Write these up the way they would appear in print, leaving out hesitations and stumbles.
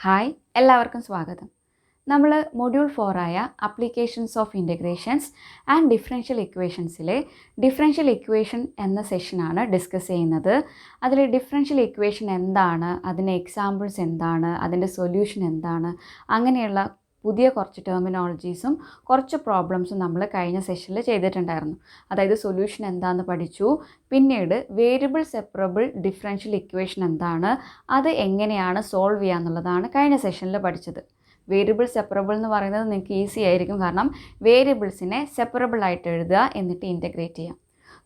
Hi, എല്ലാവർക്കും സ്വാഗതം. നമ്മൾ മൊഡ്യൂൾ 4 ആയ applications of integrations and differential ഇക്വേഷൻസിലെ ഡിഫറൻഷ്യൽ ഇക്വേഷൻ എന്ന സെഷനാണ് ഡിസ്കസ് ചെയ്യുന്നത്. അതിൽ ഡിഫറൻഷ്യൽ ഇക്വേഷൻ എന്താണ്, അതിൻ്റെ എക്സാമ്പിൾസ് എന്താണ്, അതിൻ്റെ സൊല്യൂഷൻ എന്താണ്, അങ്ങനെയുള്ള പുതിയ കുറച്ച് ടെർമിനോളജീസും കുറച്ച് പ്രോബ്ലംസും നമ്മൾ കഴിഞ്ഞ സെഷനിൽ ചെയ്തിട്ടുണ്ടായിരുന്നു. അതായത് സൊല്യൂഷൻ എന്താണെന്ന് പഠിച്ചു. പിന്നീട് വേരിയബിൾ സെപ്പറബിൾ ഡിഫറൻഷ്യൽ ഇക്വേഷൻ എന്താണ്, അത് എങ്ങനെയാണ് സോൾവ് ചെയ്യുക എന്നുള്ളതാണ് കഴിഞ്ഞ സെഷനിൽ പഠിച്ചത്. വേരിയബിൾ സെപ്പറബിൾ എന്ന് പറയുന്നത് നിങ്ങൾക്ക് ഈസി ആയിരിക്കും, കാരണം വേരിയബിൾസിനെ സെപ്പറബിൾ ആയിട്ട് എഴുതുക എന്നിട്ട് ഇൻറ്റഗ്രേറ്റ് ചെയ്യാം.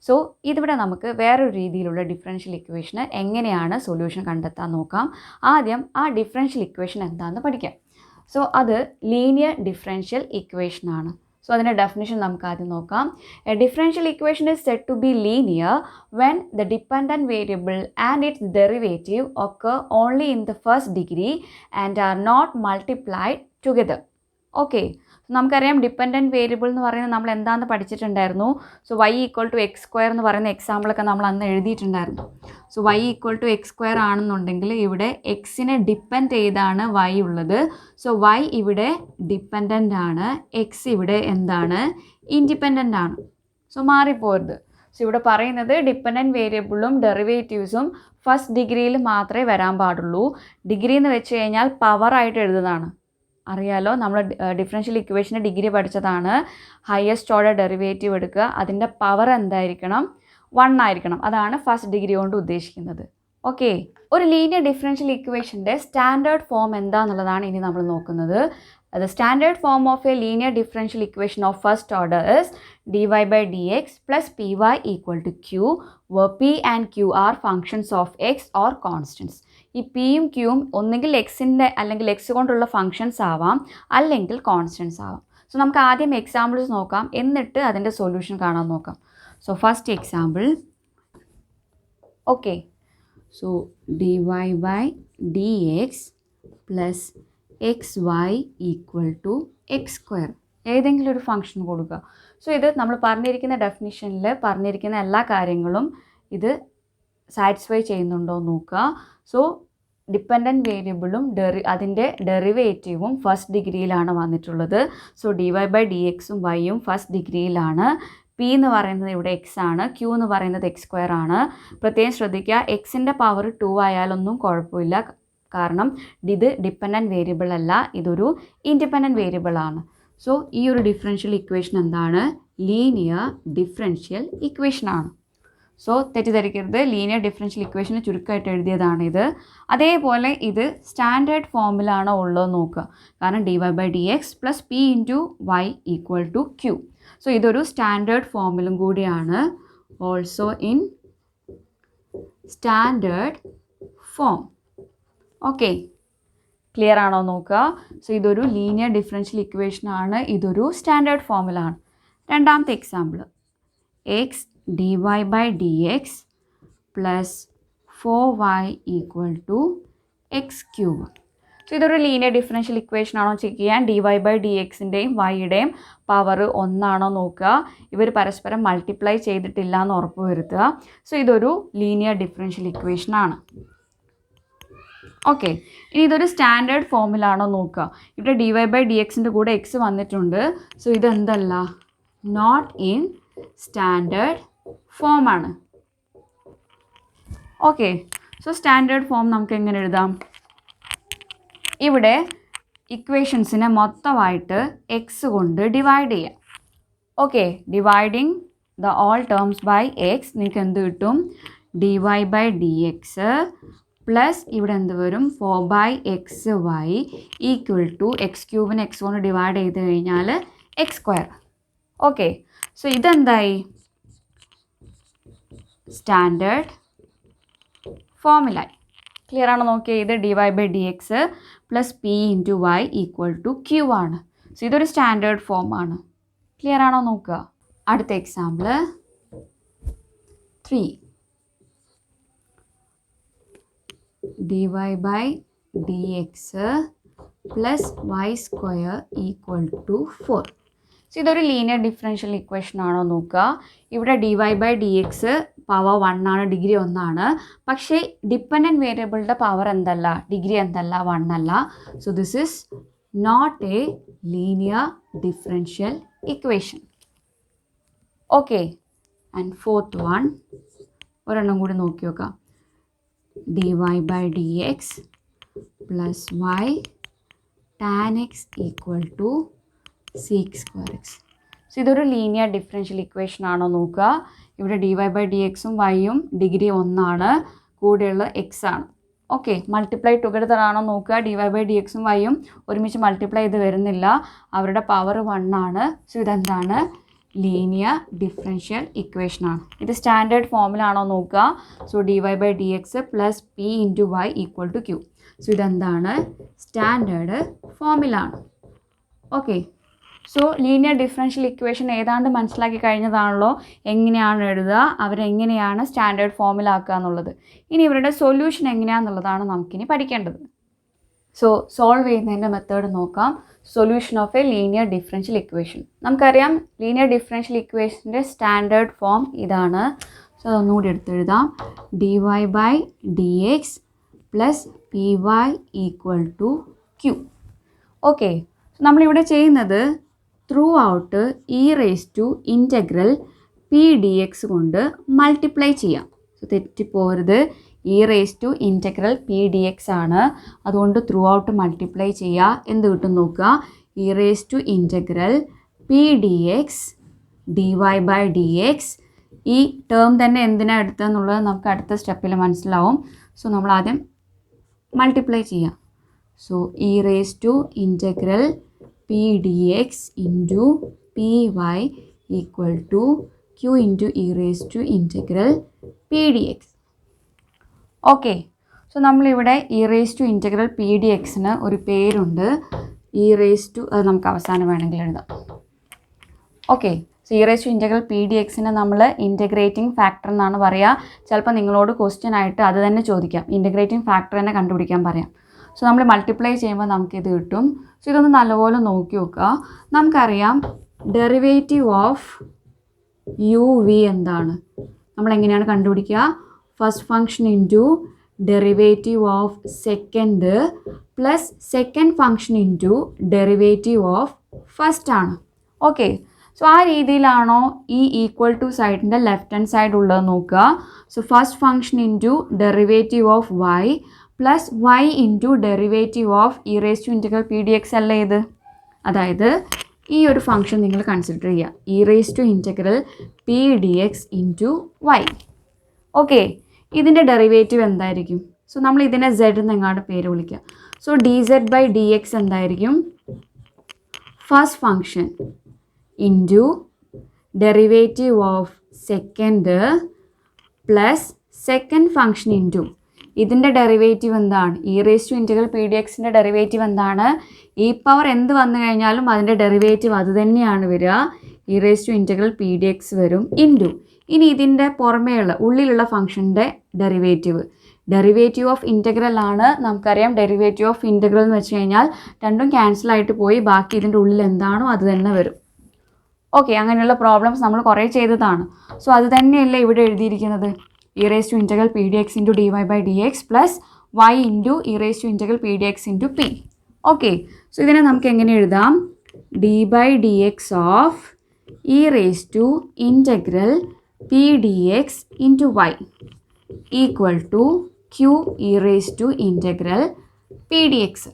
സോ ഇതിവിടെ നമുക്ക് വേറൊരു രീതിയിലുള്ള ഡിഫറൻഷ്യൽ ഇക്വേഷന് എങ്ങനെയാണ് സൊല്യൂഷൻ കണ്ടെത്താൻ നോക്കാം. ആദ്യം ആ ഡിഫറൻഷ്യൽ ഇക്വേഷൻ എന്താണെന്ന് പഠിക്കാം. സോ അത് ലീനിയർ ഡിഫറൻഷ്യൽ ഇക്വേഷൻ ആണ്. സോ അതിൻ്റെ ഡെഫിനിഷൻ നമുക്ക് ആദ്യം നോക്കാം. A differential equation is said to be linear when the dependent variable and its derivative occur only in the first degree and are not multiplied together. Okay, നമുക്കറിയാം dependent variable എന്ന് പറയുന്നത് നമ്മൾ എന്താണെന്ന് പഠിച്ചിട്ടുണ്ടായിരുന്നു. So y=x² എന്ന് പറയുന്ന എക്സാമ്പിളൊക്കെ നമ്മൾ അന്ന് എഴുതിയിട്ടുണ്ടായിരുന്നു. So y=x² ആണെന്നുണ്ടെങ്കിൽ ഇവിടെ എക്സിനെ ഡിപ്പെൻഡ് ചെയ്താണ് y ഉള്ളത്. സോ y ഇവിടെ ഡിപ്പെൻഡൻ്റ് ആണ്, എക്സ് ഇവിടെ എന്താണ്, ഇൻഡിപെൻഡൻ്റ് ആണ്. സോ മാറിപ്പോരുത്. സോ ഇവിടെ പറയുന്നത് ഡിപ്പെൻഡൻറ്റ് വേരിയബിളും ഡെറിവേറ്റീവ്സും ഫസ്റ്റ് ഡിഗ്രിയിൽ മാത്രമേ വരാൻ പാടുള്ളൂ. ഡിഗ്രി എന്ന് വെച്ച് കഴിഞ്ഞാൽ പവറായിട്ട് എഴുതുന്നതാണ്. അറിയാലോ, നമ്മൾ ഡിഫറൻഷ്യൽ ഇക്വേഷൻ്റെ ഡിഗ്രി പഠിച്ചതാണ്. ഹയസ്റ്റ് ഓർഡർ ഡെറിവേറ്റീവ് എടുക്കുക, അതിൻ്റെ പവർ എന്തായിരിക്കണം, 1 ആയിരിക്കണം. അതാണ് ഫസ്റ്റ് ഡിഗ്രി കൊണ്ട് ഉദ്ദേശിക്കുന്നത്. ഓക്കെ, ഒരു ലീനിയർ ഡിഫറൻഷ്യൽ ഇക്വേഷൻ്റെ സ്റ്റാൻഡേർഡ് ഫോം എന്താണെന്നുള്ളതാണ് ഇനി നമ്മൾ നോക്കുന്നത്. The standard form of a linear differential equation of first order is dy by dx plus py equal to q, where p and q are functions of x or constants. ഈ പിയും ക്യൂവും ഒന്നുകിൽ എക്സിൻ്റെ അല്ലെങ്കിൽ X കൊണ്ടുള്ള functions ആവാം, അല്ലെങ്കിൽ constants ആവാം. So നമുക്ക് ആദ്യം എക്സാമ്പിൾസ് നോക്കാം, എന്നിട്ട് അതിൻ്റെ സൊല്യൂഷൻ കാണാൻ നോക്കാം. So first example. Okay, so dy by dx plus xy equal to x², ഏതെങ്കിലും ഒരു ഫംഗ്ഷൻ കൊടുക്കുക. സോ ഇത് നമ്മൾ പറഞ്ഞിരിക്കുന്ന ഡെഫിനിഷനിൽ പറഞ്ഞിരിക്കുന്ന എല്ലാ കാര്യങ്ങളും ഇത് സാറ്റിസ്ഫൈ ചെയ്യുന്നുണ്ടോ നോക്കുക. സോ ഡിപ്പെൻഡൻറ്റ് വേരിയബിളും അതിൻ്റെ ഡെറിവേറ്റീവും ഫസ്റ്റ് ഡിഗ്രിയിലാണ് വന്നിട്ടുള്ളത്. സോ dy by dxഉം yയും ഫസ്റ്റ് ഡിഗ്രിയിലാണ്. പി എന്ന് പറയുന്നത് ഇവിടെ എക്സ് ആണ്, ക്യൂ എന്ന് പറയുന്നത് x² ആണ്. പ്രത്യേകം ശ്രദ്ധിക്കുക, എക്സിൻ്റെ പവർ 2 ആയാലൊന്നും കുഴപ്പമില്ല, കാരണം ഇത് ഡിപ്പെൻഡൻറ്റ് വേരിയബിൾ അല്ല, ഇതൊരു ഇൻഡിപെൻഡൻറ്റ് വേരിയബിൾ ആണ്. സോ ഈ ഒരു ഡിഫറൻഷ്യൽ ഇക്വേഷൻ എന്താണ്, ലീനിയർ ഡിഫറൻഷ്യൽ ഇക്വേഷൻ ആണ്. സോ തെറ്റിദ്ധരിക്കരുത്, ലീനിയർ ഡിഫറൻഷ്യൽ ഇക്വേഷന് ചുരുക്കമായിട്ട് എഴുതിയതാണിത്. അതേപോലെ ഇത് സ്റ്റാൻഡേർഡ് ഫോമിലാണോ ഉള്ളത് നോക്കുക, കാരണം dy by dx plus p into y equal to q. So ഇതൊരു സ്റ്റാൻഡേർഡ് ഫോമിലും കൂടിയാണ്, also in standard form. Okay, clear ആണോ നോക്കുക. സോ ഇതൊരു ലീനിയർ ഡിഫറൻഷ്യൽ ഇക്വേഷൻ ആണ്, ഇതൊരു സ്റ്റാൻഡേർഡ് ഫോമിലാണ്. രണ്ടാമത്തെ example, X dy by dx plus 4y equal to x³. So ഇതൊരു ലീനിയർ ഡിഫറൻഷ്യൽ ഇക്വേഷൻ ആണോ ചെക്ക് ചെയ്യാൻ dy by dxൻ്റെയും വൈയുടെയും പവർ 1 ആണോ നോക്കുക. ഇവർ പരസ്പരം മൾട്ടിപ്ലൈ ചെയ്തിട്ടില്ല എന്ന് ഉറപ്പ് വരുത്തുക. സോ ഇതൊരു ലീനിയർ ഡിഫറൻഷ്യൽ ഇക്വേഷൻ ആണ്. ഓക്കെ, ഇനി ഇതൊരു സ്റ്റാൻഡേർഡ് ഫോമിലാണോ നോക്കുക. ഇവിടെ dy by dxൻ്റെ കൂടെ എക്സ് വന്നിട്ടുണ്ട്. സോ ഇതെന്തല്ല, നോട്ട് ഇൻ സ്റ്റാൻഡേർഡ് ഫോമാണ്. ഓക്കെ, സോ സ്റ്റാൻഡേർഡ് ഫോം നമുക്ക് എങ്ങനെ എഴുതാം. ഇവിടെ ഇക്വേഷൻസിനെ മൊത്തമായിട്ട് എക്സ് കൊണ്ട് ഡിവൈഡ് ചെയ്യാം. Okay, dividing the all terms by x, നിങ്ങൾക്ക് എന്ത് കിട്ടും, dy by dx പ്ലസ് ഇവിടെ എന്ത് വരും, 4/xy equal to x³ X കൊണ്ട് ഡിവൈഡ് ചെയ്ത് കഴിഞ്ഞാൽ x². ഓക്കെ, സോ ഇതെന്തായി, സ്റ്റാൻഡേർഡ് ഫോമിലായി. ക്ലിയർ ആണോ നോക്കിയാൽ, ഇത് dy by dx plus p into y equal to q ആണ്. സോ ഇതൊരു സ്റ്റാൻഡേർഡ് ഫോമാണ്. ക്ലിയർ ആണോ നോക്കുക. അടുത്ത example 3, dy by dx plus y² equal to 4. So ഇതൊരു ലീനിയർ ഡിഫറൻഷ്യൽ ഇക്വേഷൻ ആണോ നോക്കുക. ഇവിടെ dy by dx പവർ 1 ആണ്, ഡിഗ്രി 1 ആണ്. പക്ഷേ ഡിപ്പെൻഡൻറ്റ് വേരിയബിളിൻ്റെ പവർ എന്തല്ല, ഡിഗ്രി എന്തല്ല, 1 അല്ല. So this is not a linear differential equation. Okay, and fourth one ഒരെണ്ണം കൂടി നോക്കി നോക്കാം. dy by dx plus y tan x equal to sec square x. So ഇതൊരു ലീനിയർ ഡിഫറൻഷ്യൽ ഇക്വേഷൻ ആണോ നോക്കുക. ഇവിടെ dy by dxും yയും ഡിഗ്രി 1 ആണ്, കൂടെയുള്ള x ആണ്. ഓക്കെ, മൾട്ടിപ്ലൈ ടുഗദർ ആണോ നോക്കുക. dy by dxും yയും ഒരുമിച്ച് മൾട്ടിപ്ലൈ ചെയ്ത് വരുന്നില്ല, അവരുടെ പവർ 1 ആണ്. സോ ഇതെന്താണ്, ലീനിയർ ഡിഫറൻഷ്യൽ ഇക്വേഷൻ ആണ്. ഇത് സ്റ്റാൻഡേർഡ് ഫോമിലാണോ നോക്കുക. So dy by dx plus p into y equal to q. So ഇതെന്താണ്, സ്റ്റാൻഡേർഡ് ഫോമിലാണ്. Okay, so linear differential equation ഏതാണ്ട് മനസ്സിലാക്കി കഴിഞ്ഞതാണല്ലോ, എങ്ങനെയാണ് എഴുതുക, അവരെങ്ങനെയാണ് സ്റ്റാൻഡേർഡ് ഫോമിലാക്കുക എന്നുള്ളത്. ഇനി ഇവരുടെ സൊല്യൂഷൻ എങ്ങനെയാണെന്നുള്ളതാണ് നമുക്കിനി പഠിക്കേണ്ടത്. സോ സോൾവ് ചെയ്യുന്നതിൻ്റെ മെത്തേഡ് നോക്കാം. Solution of a linear differential equation. നമുക്കറിയാം ലീനിയർ ഡിഫറൻഷ്യൽ ഇക്വേഷൻ്റെ സ്റ്റാൻഡേർഡ് ഫോം ഇതാണ്. സോ അതൊന്നുകൂടി എടുത്തെഴുതാം. dy by dx plus py equal to q. Okay, നമ്മളിവിടെ ചെയ്യുന്നത് throughout E raise to integral P D X കൊണ്ട് മൾട്ടിപ്ലൈ ചെയ്യാം. സോ തെറ്റിപ്പോരുത്, E raise to integral P D X ആണ്, അതുകൊണ്ട് ത്രൂ ഔട്ട് മൾട്ടിപ്ലൈ ചെയ്യുക. എന്ത് കിട്ടും നോക്കുക. E raise to integral P D x d y by d x. ഈ ടേം തന്നെ എന്തിനാണ് എടുത്തതെന്നുള്ളത് നമുക്ക് അടുത്ത സ്റ്റെപ്പിൽ മനസ്സിലാവും. സോ നമ്മൾ ആദ്യം മൾട്ടിപ്ലൈ ചെയ്യാം. So E raise to integral P D X into P Y equal to Q into E raise to integral P D X. Okay, so നമ്മളിവിടെ E raise to integral P D എക്സിന് ഒരു പേരുണ്ട്, E raise to, അത് നമുക്ക് അവസാനം വേണമെങ്കിൽ എഴുതാം. Okay, so E raise to integral P D എക്സിന് നമ്മൾ ഇൻറ്റഗ്രേറ്റിംഗ് ഫാക്ടർ എന്നാണ് പറയുക. ചിലപ്പോൾ നിങ്ങളോട് ക്വസ്റ്റ്യൻ ആയിട്ട് അത് തന്നെ ചോദിക്കാം, ഇൻറ്റഗ്രേറ്റിംഗ് ഫാക്ടർ തന്നെ കണ്ടുപിടിക്കാൻ പറയാം. സോ നമ്മൾ മൾട്ടിപ്ലൈ ചെയ്യുമ്പോൾ നമുക്കിത് കിട്ടും. സോ ഇതൊന്ന് നല്ലപോലെ നോക്കി നോക്കുക. നമുക്കറിയാം ഡെറിവേറ്റീവ് ഓഫ് യു വി എന്താണ്, നമ്മളെങ്ങനെയാണ് കണ്ടുപിടിക്കുക. First function into derivative of second plus second function into derivative of first ആണ്. ഓക്കെ, സോ ആ രീതിയിലാണോ ഈ ഈക്വൽ ടു സൈഡിൻ്റെ ലെഫ്റ്റ് ഹാൻഡ് സൈഡ് ഉള്ളത് നോക്കുക. So first function into derivative of Y plus Y into derivative of E raise to integral P D X അല്ലേ ഇത്. അതായത് ഈ ഒരു ഫംഗ്ഷൻ നിങ്ങൾ കൺസിഡർ ചെയ്യുക, E raise to integral P D X into Y. Okay, ഇതിൻ്റെ derivative എന്തായിരിക്കും. So നമ്മൾ ഇതിനെ z എന്നെങ്ങാണ്ട് പേര് വിളിക്കുക. So d zed by d x എന്തായിരിക്കും, first function into derivative of second plus second function into ഇതിൻ്റെ ഡെറിവേറ്റീവ് എന്താണ്, e raise to integral P d എക്സിൻ്റെ ഡെറിവേറ്റീവ് എന്താണ്, ഈ പവർ എന്ത് വന്നു കഴിഞ്ഞാലും അതിൻ്റെ ഡെറിവേറ്റീവ് അത് തന്നെയാണ് വരിക, e raise to integral P D x വരും ഇൻറ്റു. ഇനി ഇതിൻ്റെ പുറമേയുള്ള ഉള്ളിലുള്ള ഫംഗ്ഷൻ്റെ ഡെറിവേറ്റീവ് ഓഫ് ഇൻറ്റഗ്രൽ ആണ്. നമുക്കറിയാം ഡെറിവേറ്റീവ് ഓഫ് ഇൻറ്റഗ്രൽ എന്ന് വെച്ച് കഴിഞ്ഞാൽ രണ്ടും ക്യാൻസലായിട്ട് പോയി ബാക്കി ഇതിൻ്റെ ഉള്ളിൽ എന്താണോ അത് തന്നെ വരും. ഓക്കെ, അങ്ങനെയുള്ള പ്രോബ്ലംസ് നമ്മൾ കുറേ ചെയ്തതാണ്. സോ അത് തന്നെയല്ലേ ഇവിടെ എഴുതിയിരിക്കുന്നത്, e raise to integral P D X into d y by d x plus Y into E raise to integral P D X into p. Okay, so ഇതിനെ നമുക്ക് എങ്ങനെ എഴുതാം, d by d x of E raise to integral P D X into y equal to q e raise to integral P D X.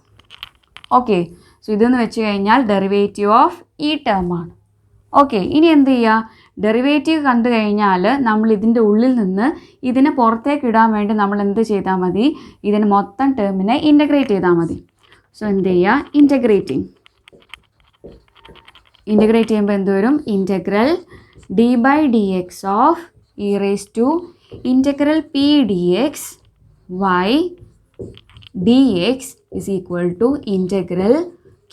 Okay, so ഇതെന്ന് വെച്ച് കഴിഞ്ഞാൽ derivative of ഈ ടേമാണ്. Okay, ഇനി എന്ത് ചെയ്യുക, ഡെറിവേറ്റീവ് കണ്ടു കഴിഞ്ഞാൽ നമ്മൾ ഇതിൻ്റെ ഉള്ളിൽ നിന്ന് ഇതിനെ പുറത്തേക്ക് ഇടാൻ വേണ്ടി നമ്മൾ എന്ത് ചെയ്താൽ മതി, ഇതിന് മൊത്തം ടേമിനെ ഇൻറ്റഗ്രേറ്റ് ചെയ്താൽ മതി. സോ എന്ത് ചെയ്യുക, ഇൻറ്റഗ്രേറ്റ് ചെയ്യുമ്പോൾ എന്ത് വരും, integral d by d x of E raise to integral P D x y d x is equal to integral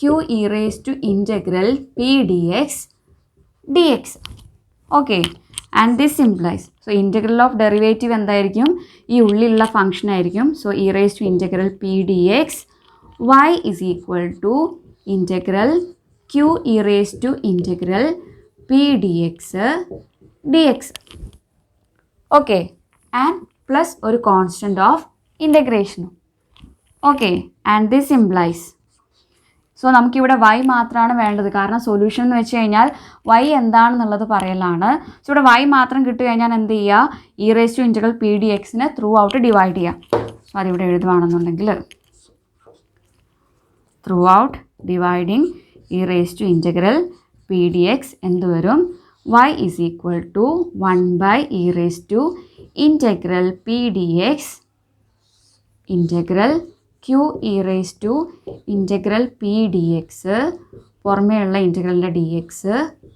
q e raise to integral P D x d X. Okay, and this implies, so integral of derivative എന്തായിരിക്കും, ഈ ഉള്ളിലുള്ള function ആയിരിക്കും. So E raise to integral P D x y is equal to integral q e raise to integral P D x d X. Okay, and plus ഒരു constant of ഇൻ്റഗ്രേഷനും. Okay, and this implies, so നമുക്കിവിടെ y മാത്രമാണ് വേണ്ടത്, കാരണം solution എന്ന് വെച്ച് കഴിഞ്ഞാൽ y എന്താണെന്നുള്ളത് പറയലാണ്. സോ ഇവിടെ y മാത്രം കിട്ടി കഴിഞ്ഞാൽ എന്ത് ചെയ്യുക, e⁻∫pdx ത്രൂ ഔട്ട് ഡിവൈഡ് ചെയ്യുക. സോ അതിവിടെ എഴുതുവാണെന്നുണ്ടെങ്കിൽ ത്രൂ ഔട്ട് ഡിവൈഡിങ് e⁻∫pdx എന്ത് വരും, y is equal to 1/e⁻∫pdx integral q⁻∫pdx പുറമേയുള്ള ഇൻ്റഗ്രലിൻ്റെ dx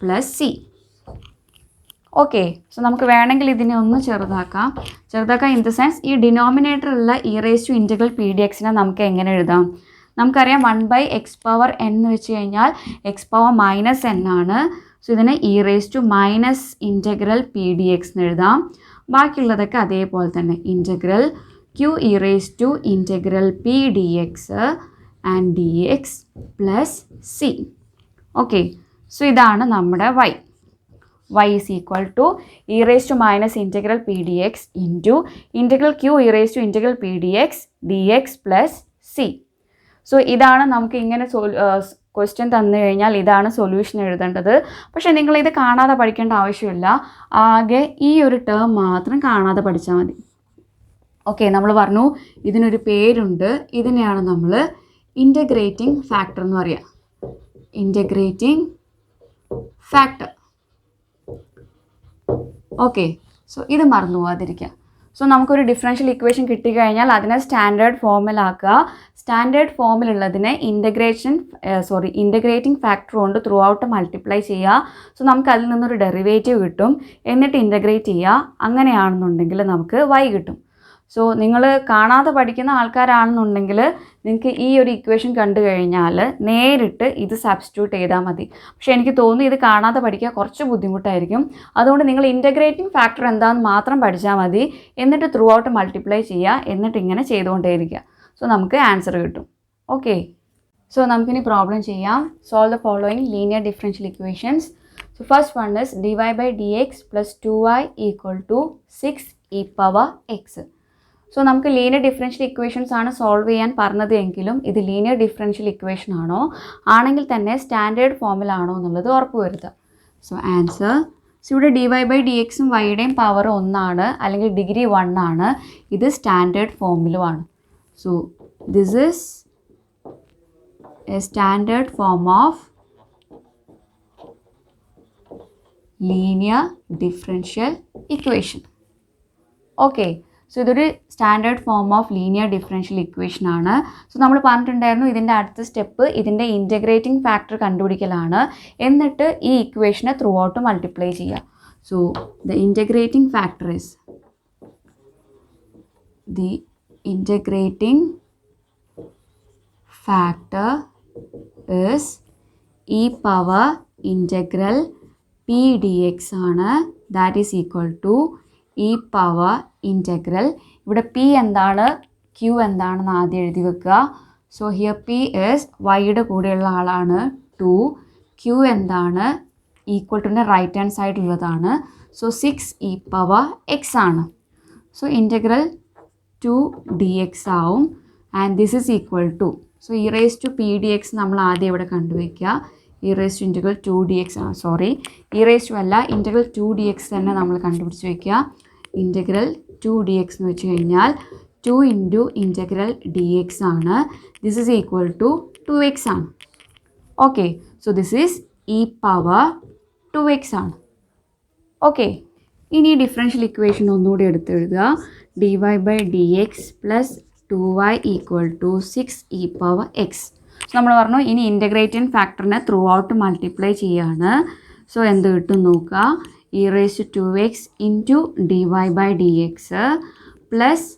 plus c. Okay, so നമുക്ക് വേണമെങ്കിൽ ഇതിനെ ഒന്ന് ചെറുതാക്കാം ഇൻ ദ സെൻസ് ഈ ഡിനോമിനേറ്ററുള്ള e⁻∫pdx നമുക്ക് എങ്ങനെ എഴുതാം, നമുക്കറിയാം 1/x⁻n എന്ന് വെച്ച് കഴിഞ്ഞാൽ x⁻−n ആണ്. സോ ഇതിനെ e⁻∫pdx എന്ന് എഴുതാം. ബാക്കിയുള്ളതൊക്കെ അതേപോലെ തന്നെ integral q⁻∫pdx and dx plus c. Okay, so ഇതാണ് നമ്മുടെ y is equal to e⁻∫pdx into integral q⁻∫pdx dx plus c. So ഇതാണ് നമുക്ക് ഇങ്ങനെ ക്വസ്റ്റ്യൻ തന്നു കഴിഞ്ഞാൽ ഇതാണ് സൊല്യൂഷൻ എഴുതേണ്ടത്. പക്ഷേ നിങ്ങളിത് കാണാതെ പഠിക്കേണ്ട ആവശ്യമില്ല, ആകെ ഈ ഒരു ടേം മാത്രം കാണാതെ പഠിച്ചാൽ മതി. ഓക്കെ, നമ്മൾ പറഞ്ഞു ഇതിനൊരു പേരുണ്ട്, ഇതിനെയാണ് നമ്മൾ ഇൻ്റഗ്രേറ്റിംഗ് ഫാക്ടർ എന്ന് പറയുക. Integrating factor. ഓക്കെ, സോ ഇത് മറന്നു പോകാതിരിക്കുക. സോ നമുക്കൊരു ഡിഫറൻഷ്യൽ ഇക്വേഷൻ കിട്ടിക്കഴിഞ്ഞാൽ അതിനെ സ്റ്റാൻഡേർഡ് ഫോമിലാക്കുക. സ്റ്റാൻഡേർഡ് ഫോമിലുള്ളതിനെ ഇൻ്റഗ്രേറ്റിംഗ് ഫാക്ടർ കൊണ്ട് ത്രൂ ഔട്ട് മൾട്ടിപ്ലൈ ചെയ്യുക. സോ നമുക്ക് അതിൽ നിന്നൊരു ഡെറിവേറ്റീവ് കിട്ടും, എന്നിട്ട് ഇൻ്റഗ്രേറ്റ് ചെയ്യുക. അങ്ങനെയാണെന്നുണ്ടെങ്കിൽ നമുക്ക് y കിട്ടും. സോ നിങ്ങൾ കാണാതെ പഠിക്കുന്ന ആൾക്കാരാണെന്നുണ്ടെങ്കിൽ നിങ്ങൾക്ക് ഈ ഒരു ഇക്വേഷൻ കണ്ടു കഴിഞ്ഞാൽ നേരിട്ട് ഇത് സബ്സ്റ്റിറ്റ്യൂട്ട് ചെയ്താൽ മതി. പക്ഷേ എനിക്ക് തോന്നുന്നു ഇത് കാണാതെ പഠിക്കുക കുറച്ച് ബുദ്ധിമുട്ടായിരിക്കും. അതുകൊണ്ട് നിങ്ങൾ ഇൻ്റഗ്രേറ്റിംഗ് ഫാക്ടർ എന്താണെന്ന് മാത്രം പഠിച്ചാൽ മതി, എന്നിട്ട് ത്രൂ ഔട്ട് മൾട്ടിപ്ലൈ ചെയ്യുക, എന്നിട്ട് ഇങ്ങനെ ചെയ്തുകൊണ്ടേയിരിക്കുക. സോ നമുക്ക് ആൻസർ കിട്ടും. ഓക്കെ, സോ നമുക്കിനി പ്രോബ്ലം ചെയ്യാം. Solve the following linear differential equations. So first one is dy/dx + 2y = 6e⁻x. So നമുക്ക് ലീനിയർ ഡിഫറൻഷ്യൽ ഇക്വേഷൻസ് ആണ് സോൾവ് ചെയ്യാൻ പറഞ്ഞത് എങ്കിലും ഇത് ലീനിയർ ഡിഫറൻഷ്യൽ ഇക്വേഷൻ ആണോ, ആണെങ്കിൽ തന്നെ സ്റ്റാൻഡേർഡ് ഫോമിലാണോ എന്നുള്ളത് ഉറപ്പ് വരുത്തുക. സോ ആൻസർ, സോ ഇവിടെ dy/dxും വൈയുടെയും പവർ 1 ആണ്, അല്ലെങ്കിൽ ഡിഗ്രി 1 ആണ്. ഇത് സ്റ്റാൻഡേർഡ് ഫോമിലുമാണ്. So this is a standard form of linear differential equation. Okay, so ഇതൊരു standard form of linear differential equation ആണ്. സോ നമ്മൾ പറഞ്ഞിട്ടുണ്ടായിരുന്നു ഇതിൻ്റെ അടുത്ത സ്റ്റെപ്പ് ഇതിൻ്റെ ഇൻ്റഗ്രേറ്റിംഗ് ഫാക്ടർ കണ്ടുപിടിക്കലാണ്, എന്നിട്ട് ഈ ഇക്വേഷനെ ത്രൂ ഔട്ട് മൾട്ടിപ്ലൈ ചെയ്യുക. So the integrating factor is e⁻∫pdx ആണ്. That is equal to e⁻∫, ഇവിടെ p എന്താണ് q എന്താണെന്ന് ആദ്യം എഴുതി വെക്കുക. സോ ഹിയർ p ഇസ് വൈയുടെ കൂടെയുള്ള ആളാണ് 2, q എന്താണ് ഈക്വൽ ടുൻ്റെ റൈറ്റ് ഹാൻഡ് സൈഡിലുള്ളതാണ്. സോ 6e⁻x ആണ്. സോ ഇൻ്റഗ്രൽ 2dx ആവും, and this is equal to, so e⁻∫pdx നമ്മൾ ആദ്യം ഇവിടെ കണ്ടുവയ്ക്കുക. e⁻∫2dx ആണ്, സോറി e⁻2dx തന്നെ നമ്മൾ കണ്ടുപിടിച്ച് വയ്ക്കുക. ഇൻ്റഗ്രൽ 2dx എന്ന് വെച്ച് കഴിഞ്ഞാൽ 2 × dx ആണ്. This is equal to 2x ആണ്. Okay, so this is e⁻2x ആണ്. ഓക്കെ, ഇനി ഡിഫറൻഷ്യൽ ഇക്വേഷൻ ഒന്നുകൂടി എടുത്തെഴുതുക. dy/dx + 2y = 6e⁻x. സോ നമ്മൾ പറഞ്ഞു ഇനി ഇൻ്റഗ്രേറ്റിംഗ് ഫാക്ടറിനെ ത്രൂ ഔട്ട് മൾട്ടിപ്ലൈ ചെയ്യുകയാണ്. സോ എന്ത് കിട്ടും നോക്കുക, e⁻2x × dy/dx plus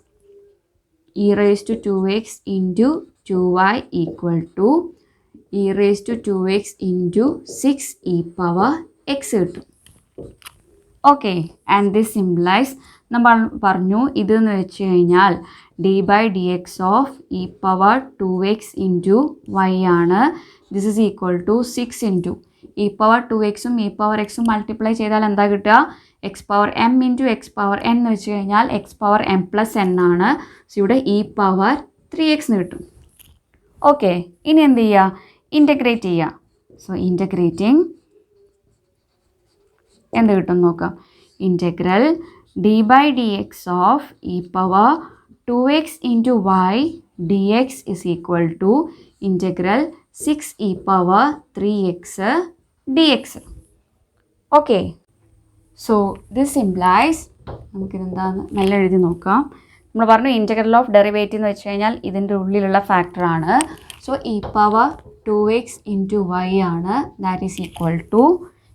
e⁻2x × 2y = e⁻2x × 6e⁻x കിട്ടും. ഓക്കെ, ആൻഡ് ദിസ് ഇംപ്ലൈസ് നമ്മൾ പറഞ്ഞു ഇതെന്ന് വെച്ച് കഴിഞ്ഞാൽ d/dx ഓഫ് e⁻2x × y ആണ്. ദിസ് ഈസ് ഈക്വൽ ടു 6 × e⁻2xും e⁻xും മൾട്ടിപ്ലൈ ചെയ്താൽ എന്താ കിട്ടുക, x power m into x power n എന്ന് വെച്ച് കഴിഞ്ഞാൽ x power m plus n ആണ്. സോ ഇവിടെ ഇ പവർ 3x എന്ന് കിട്ടും. ഓക്കെ, ഇനി എന്ത് ചെയ്യുക? ഇൻ്റഗ്രേറ്റ് ചെയ്യുക. സോ ഇൻ്റഗ്രേറ്റിംഗ് എന്ത് കിട്ടും നോക്കാം. Integral d by d x of e power 2x into y d x is equal to integral 6 e power 3x d X. Okay, so this implies, നമുക്കിതെന്താന്ന് നല്ല എഴുതി നോക്കാം. നമ്മൾ പറഞ്ഞു ഇൻ്റഗ്രൽ ഓഫ് ഡെറിവേറ്റീവ് എന്ന് വെച്ച് കഴിഞ്ഞാൽ ഇതിൻ്റെ ഉള്ളിലുള്ള ഫാക്ടറാണ്. So e power 2x into y ആണ്. ദാറ്റ് ഈസ് ഈക്വൽ ടു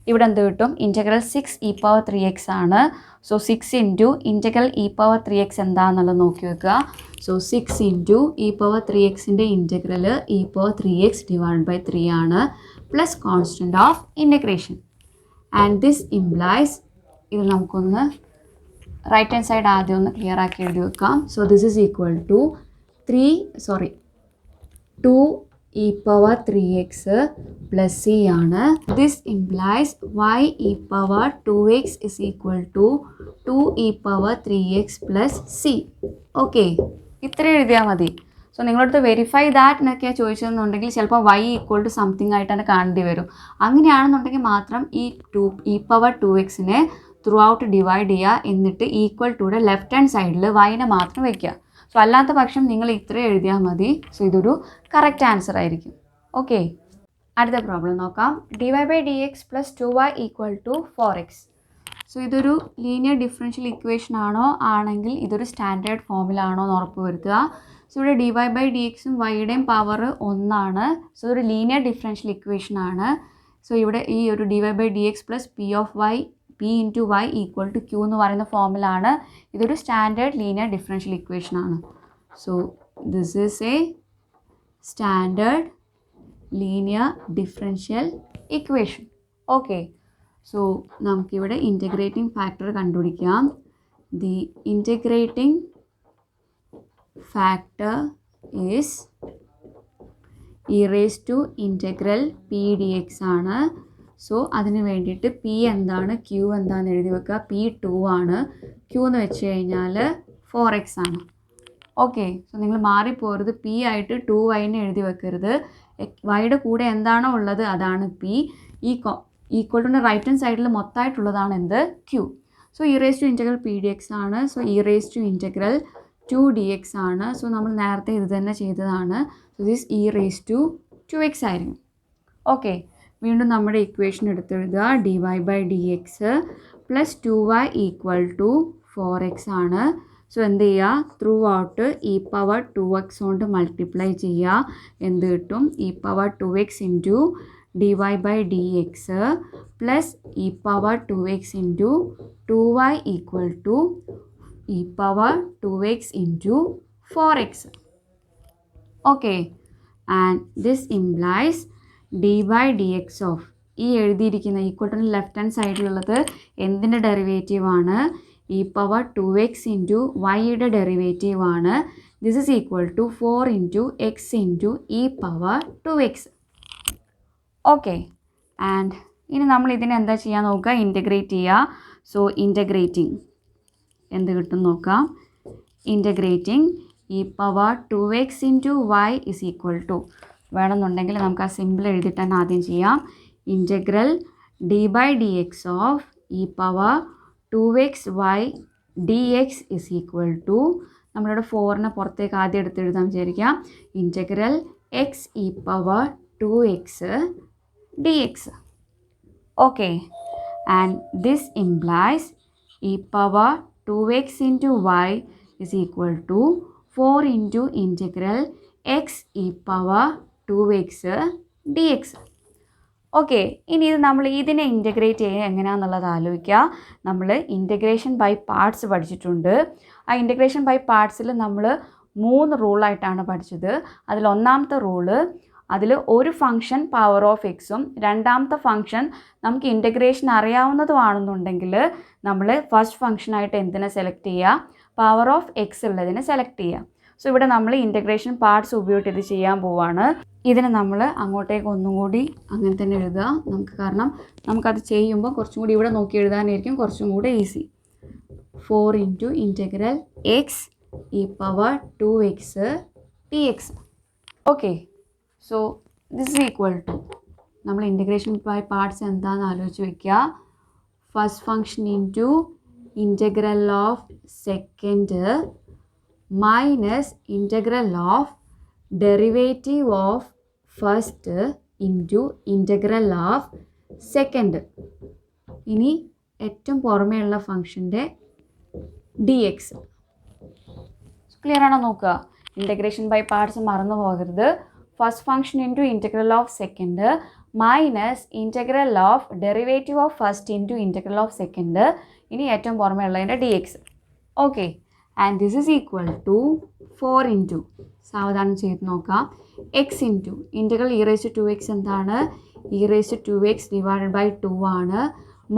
ഇവിടെ എന്ത് കിട്ടും? ഇൻ്റഗ്രൽ 6 ഇ പവർ 3x ആണ്. So 6 into integral e power 3x എന്താണെന്നുള്ളത് നോക്കി വെക്കുക. സോ 6 ഇൻറ്റു ഇ പവർ 3xൻ്റെ integral e power 3x divide by 3 ആണ്, plus constant of integration. And this implies, ഇത് നമുക്കൊന്ന് റൈറ്റ് ഹാൻഡ് സൈഡ് ആദ്യം ഒന്ന് ക്ലിയർ ആക്കി എഴുതി വെക്കാം. So this is equal to 2 e power 3x plus c ആണ്. This implies y e power 2x is equal to 2 e power 3x plus c. Okay, ഇത്ര എഴുതിയാൽ മതി. സോ നിങ്ങളടുത്ത് വെരിഫൈ ദാറ്റ് എന്നൊക്കെയാണ് ചോദിച്ചതെന്നുണ്ടെങ്കിൽ ചിലപ്പോൾ y ഈക്വൽ ടു സംതിങ് ആയിട്ടാണ് കാണേണ്ടി വരും. അങ്ങനെയാണെന്നുണ്ടെങ്കിൽ മാത്രം ഈ ഇ പവർ 2xനെ ത്രൂ ഔട്ട് ഡിവൈഡ് ചെയ്യുക, എന്നിട്ട് ഈക്വൽ ടുയുടെ ലെഫ്റ്റ് ഹാൻഡ് സൈഡിൽ വൈനെ മാത്രം വയ്ക്കുക. സോ അല്ലാത്ത പക്ഷം നിങ്ങൾ ഇത്രയും എഴുതിയാൽ മതി. സോ ഇതൊരു കറക്റ്റ് ആൻസർ ആയിരിക്കും. ഓക്കെ, അടുത്ത പ്രോബ്ലം നോക്കാം. D y by d x plus 2y equal to 4x. So ഇതൊരു ലീനിയർ ഡിഫറൻഷ്യൽ ഇക്വേഷൻ ആണോ, ആണെങ്കിൽ ഇതൊരു സ്റ്റാൻഡേർഡ് ഫോമിലാണോ എന്ന് ഉറപ്പ് വരുത്തുക. സോ ഇവിടെ ഡി വൈ ബൈ ഡി എക്സും വൈയുടെയും പവർ 1 ആണ്. സോ ഒരു ലീനിയർ ഡിഫറൻഷ്യൽ ഇക്വേഷൻ ആണ്. സോ ഇവിടെ ഈ ഒരു d y by d x plus p of y p into y equal to q എന്ന് പറയുന്ന ഫോമിലാണ്. ഇതൊരു സ്റ്റാൻഡേർഡ് ലീനിയർ ഡിഫറൻഷ്യൽ ഇക്വേഷൻ ആണ്. So this is a standard linear differential equation. Okay, so നമുക്കിവിടെ ഇൻ്റഗ്രേറ്റിംഗ് ഫാക്ടർ കണ്ടുപിടിക്കാം. The integrating factor is e raise to integral p D X ആണ്. So അതിന് വേണ്ടിയിട്ട് പി എന്താണ്, ക്യൂ എന്താണെന്ന് എഴുതി വെക്കുക. പി 2 ആണ്, ക്യൂ എന്ന് വെച്ച് കഴിഞ്ഞാൽ 4x ആണ്. ഓക്കെ, സോ നിങ്ങൾ മാറിപ്പോരുത്, പി ആയിട്ട് 2y എഴുതി വെക്കരുത്. വൈയുടെ കൂടെ എന്താണോ ഉള്ളത് അതാണ് p. Equal to right hand സൈഡിൽ മൊത്തമായിട്ടുള്ളതാണ് എന്ത്? Q. So E raise to integral p D X ആണ്. So E raise to integral 2 d X ആണ്. സോ നമ്മൾ നേരത്തെ ഇത് തന്നെ ചെയ്തതാണ്. So this e raise to 2x ആയിരിക്കും. ഓക്കെ, വീണ്ടും നമ്മുടെ ഇക്വേഷൻ എടുത്തെഴുതുക. D y by d x plus 2y equal to 4x ആണ്. സോ എന്ത് ചെയ്യുക? Through out E power 2x കൊണ്ട് മൾട്ടിപ്ലൈ ചെയ്യുക. എന്ത് കിട്ടും? E power 2x into d y by d x plus e power 2x into 2y equal to e power 2x into 4x. Okay, and this implies d by d x of ഈ എഴുതിയിരിക്കുന്ന equal to left hand സൈഡിലുള്ളത് എന്തിൻ്റെ derivative ആണ്? E power 2x into വൈയുടെ derivative ആണ്. This is equal to 4 into x into e power 2x. Okay, and ഇനി നമ്മൾ ഇതിനെ എന്താ ചെയ്യാൻ നോക്കുക? ഇൻ്റഗ്രേറ്റ് ചെയ്യുക. സോ ഇൻ്റഗ്രേറ്റിംഗ് എന്ത് കിട്ടും നോക്കാം. Integrating e power 2x into y is equal to, വേണമെന്നുണ്ടെങ്കിൽ നമുക്ക് ആ സിമ്പിൾ എഴുതിയിട്ട് തന്നെ ആദ്യം ചെയ്യാം. Integral d by d x of e power 2x y d x is equal to, നമ്മളിവിടെ 4നെ പുറത്തേക്ക് ആദ്യം എടുത്ത് എഴുതാൻ വിചാരിക്കാം. Integral x e power 2x d X. Okay, and this implies e power 2x into y is equal to 4 into integral x e power 2x d X. Okay, ഇനി ഇത് നമ്മൾ ഇതിനെ ഇൻ്റഗ്രേറ്റ് ചെയ്യുക എങ്ങനെയാണെന്നുള്ളത് ആലോചിക്കുക. നമ്മൾ ഇൻ്റഗ്രേഷൻ ബൈ പാർട്സ് പഠിച്ചിട്ടുണ്ട്. ആ ഇൻ്റഗ്രേഷൻ ബൈ പാർട്സിൽ നമ്മൾ 3 റൂളായിട്ടാണ് പഠിച്ചത്. അതിൽ ഒന്നാമത്തെ റൂള്, അതിൽ ഒരു ഫംഗ്ഷൻ പവർ ഓഫ് എക്സും രണ്ടാമത്തെ ഫംഗ്ഷൻ നമുക്ക് ഇൻ്റഗ്രേഷൻ അറിയാവുന്നതുമാണെന്നുണ്ടെങ്കിൽ നമ്മൾ ഫസ്റ്റ് ഫംഗ്ഷനായിട്ട് എന്തിനെ സെലക്ട് ചെയ്യുക? പവർ ഓഫ് എക്സ് ഉള്ളതിനെ സെലക്ട് ചെയ്യുക. സോ ഇവിടെ നമ്മൾ ഇൻ്റഗ്രേഷൻ പാർട്സ് ഉപയോഗിച്ച് ഇത് ചെയ്യാൻ പോവാണ്. ഇതിനെ നമ്മൾ അങ്ങോട്ടേക്ക് ഒന്നും കൂടി അങ്ങനെ തന്നെ എഴുതുക നമുക്ക്, കാരണം നമുക്കത് ചെയ്യുമ്പോൾ കുറച്ചും കൂടി ഇവിടെ നോക്കി എഴുതാനായിരിക്കും കുറച്ചും കൂടെ easy. 4 into integral x e power 2x dx. Okay, so this is equal to, നമ്മൾ ഇൻ്റഗ്രേഷൻ ബൈ പാർട്സ് എന്താണെന്ന് ആലോചിച്ച് വയ്ക്കുക. First function into integral of second minus integral of derivative of first into integral of second. ഇനി ഏറ്റവും പുറമേയുള്ള ഫംഗ്ഷൻ്റെ dx. Clear ആണോ നോക്കുക? Integration by parts മറന്നു പോകരുത്. First function into integral of second minus integral of derivative of first into integral of second. ഇനി ഏറ്റവും പുറമേ ഉള്ളതിൻ്റെ dx. Okay, and this is equal to 4 into, സാവധാനം ചെയ്ത് നോക്കാം, x into integral e raise to 2x എന്താണ്? E raise to 2x divided by 2 ആണ്,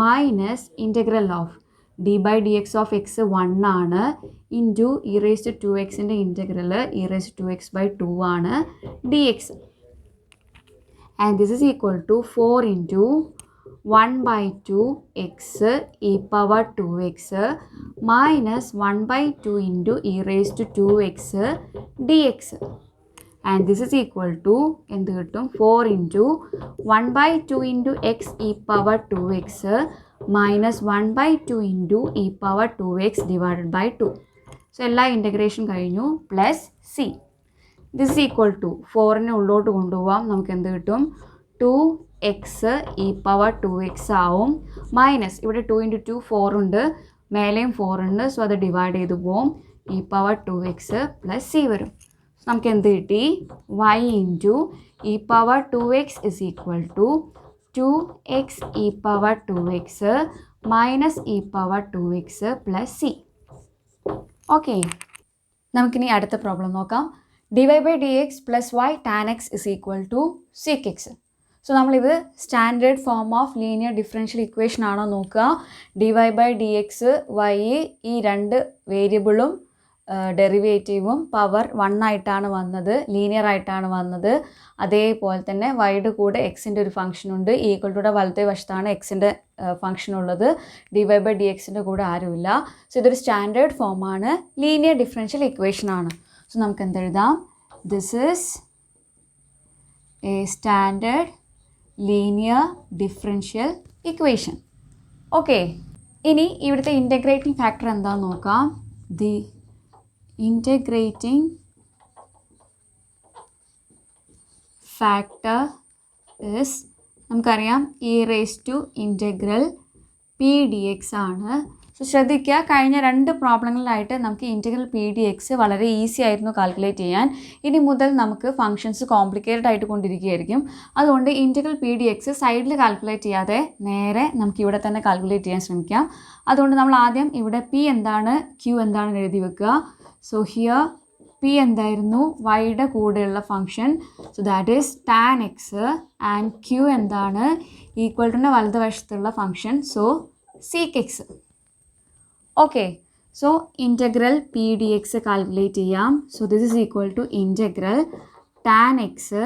minus integral of d by d x of x 1 ആണ്, ഇൻറ്റു ഇ റേസ് ടു 2xൻ്റെ integral e raise to 2x by 2 ആണ് dx. And this is equal to 4 into 1/2 x e power 2x minus 1/2 into E raise to 2x dx. And this is equal to എന്ത് കിട്ടും? 4 into 1/2 into x e power 2x minus 1/2 into e power 2x divided by 2. So എല്ലാ integration കഴിഞ്ഞു, plus c. This is equal to 4നെ ഉള്ളോട്ട് കൊണ്ടുപോകാം, നമുക്ക് എന്ത് കിട്ടും? 2x ഇ പവർ 2x ആവും, മൈനസ് ഇവിടെ 2 ഇൻറ്റു 2 4 ഉണ്ട്, മേലെയും 4 ഉണ്ട്, സോ അത് ഡിവൈഡ് ചെയ്ത് പോവും, E power 2x plus C വരും. നമുക്ക് എന്ത് കിട്ടി? y into e power 2x is equal to 2x e power 2x minus e power 2x plus c. Okay, നമുക്കിനി അടുത്ത പ്രോബ്ലം നോക്കാം. dy by d x plus y tan x is equal to sec x. So നമ്മളിത് standard form of linear differential equation ആണോ നോക്കുക. dy by d x y ഈ രണ്ട് വേരിയബിളും ഡെറിവേറ്റീവും പവർ 1 ആയിട്ടാണ് വന്നത്, ലീനിയർ ആയിട്ടാണ് വന്നത്. അതേപോലെ തന്നെ വൈയുടെ കൂടെ എക്സിൻ്റെ ഒരു ഫംഗ്ഷൻ ഉണ്ട്, ഈക്വൽ ടുയുടെ വലത്തേ വശത്താണ് എക്സിൻ്റെ ഫംഗ്ഷൻ ഉള്ളത്, dy ബൈ ഡി എക്സിൻ്റെ കൂടെ ആരുമില്ല. സോ ഇതൊരു സ്റ്റാൻഡേർഡ് ഫോമാണ്, ലീനിയർ ഡിഫറൻഷ്യൽ ഇക്വേഷൻ ആണ്. സോ നമുക്ക് എന്തെഴുതാം? This is a standard linear differential equation. Okay, ഇനി ഇവിടുത്തെ ഇൻ്റഗ്രേറ്റിംഗ് ഫാക്ടർ എന്താണെന്ന് നോക്കാം. ദി ഇൻ്റഗ്രേറ്റിംഗ് ഫാക്ടർ ഇസ്, നമുക്കറിയാം e raise to integral p D X ആണ്. സോ ശ്രദ്ധിക്കുക, കഴിഞ്ഞ 2 പ്രോബ്ലങ്ങളിലായിട്ട് നമുക്ക് ഇൻ്റഗ്രൽ പി ഡി എക്സ് വളരെ ഈസി ആയിരുന്നു കാൽക്കുലേറ്റ് ചെയ്യാൻ. ഇനി മുതൽ നമുക്ക് ഫംഗ്ഷൻസ് കോംപ്ലിക്കേറ്റഡ് ആയിട്ട് കൊണ്ടിരിക്കുകയായിരിക്കും. അതുകൊണ്ട് ഇൻ്റഗ്രൽ പി ഡി എക്സ് സൈഡിൽ കാൽക്കുലേറ്റ് ചെയ്യാതെ നേരെ നമുക്ക് ഇവിടെ തന്നെ കാൽക്കുലേറ്റ് ചെയ്യാൻ ശ്രമിക്കാം. അതുകൊണ്ട് നമ്മൾ ആദ്യം ഇവിടെ പി എന്താണ് ക്യൂ എന്താണെന്ന് എഴുതി വെക്കുക. സോ ഹിയർ പി എന്തായിരുന്നു? വൈയുടെ കൂടെയുള്ള function, so that is tan x, and q എന്താണ്? ഈക്വൽ ടുൻ്റെ വലതുവശത്തുള്ള function, so sec x. Okay, so integral p D x calculate ചെയ്യാം. So this is equal to integral tan x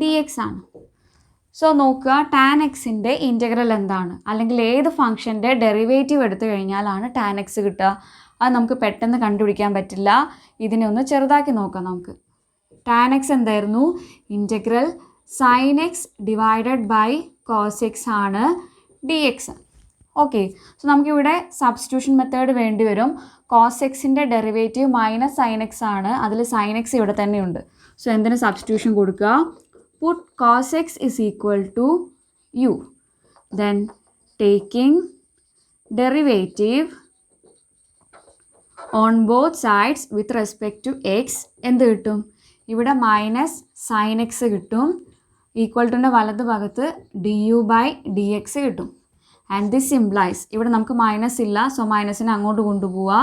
d X ആണ്. So നോക്കുക, tan എക്സിൻ്റെ integral എന്താണ്, അല്ലെങ്കിൽ ഏത് ഫംഗ്ഷൻ്റെ ഡെറിവേറ്റീവ് എടുത്തു കഴിഞ്ഞാലാണ് ടാൻ എക്സ് കിട്ടുക? അത് നമുക്ക് പെട്ടെന്ന് കണ്ടുപിടിക്കാൻ പറ്റില്ല. ഇതിനെ ഒന്ന് ചെറുതാക്കി നോക്കാം നമുക്ക്. ടാൻ എക്സ് എന്തായിരുന്നു? Integral sine x divided by cos x ആണ് ഡി എക്സ്. ഓക്കെ, സോ നമുക്കിവിടെ സബ്സ്റ്റിറ്റ്യൂഷൻ മെത്തേഡ് വേണ്ടി വരും. കോസ് എക്സിൻ്റെ ഡെറിവേറ്റീവ് മൈനസ് സൈൻ എക്സ് ആണ്, അതിൽ സൈൻ എക്സ് ഇവിടെ തന്നെയുണ്ട്. സോ എന്തിന് സബ്സ്റ്റിറ്റ്യൂഷൻ കൊടുക്കുക? Put cos x is equal to u, then taking derivative on both sides with respect to x എന്ത് കിട്ടും? ഇവിടെ മൈനസ് സൈൻ എക്സ് കിട്ടും, ഈക്വൽ ടുൻ്റെ വലത് ഭാഗത്ത് d u by d x കിട്ടും. ആൻഡ് ദിസ് ഇംപ്ലൈസ്, ഇവിടെ നമുക്ക് മൈനസ് ഇല്ല, സോ മൈനസിനെ അങ്ങോട്ട് കൊണ്ടുപോവുക.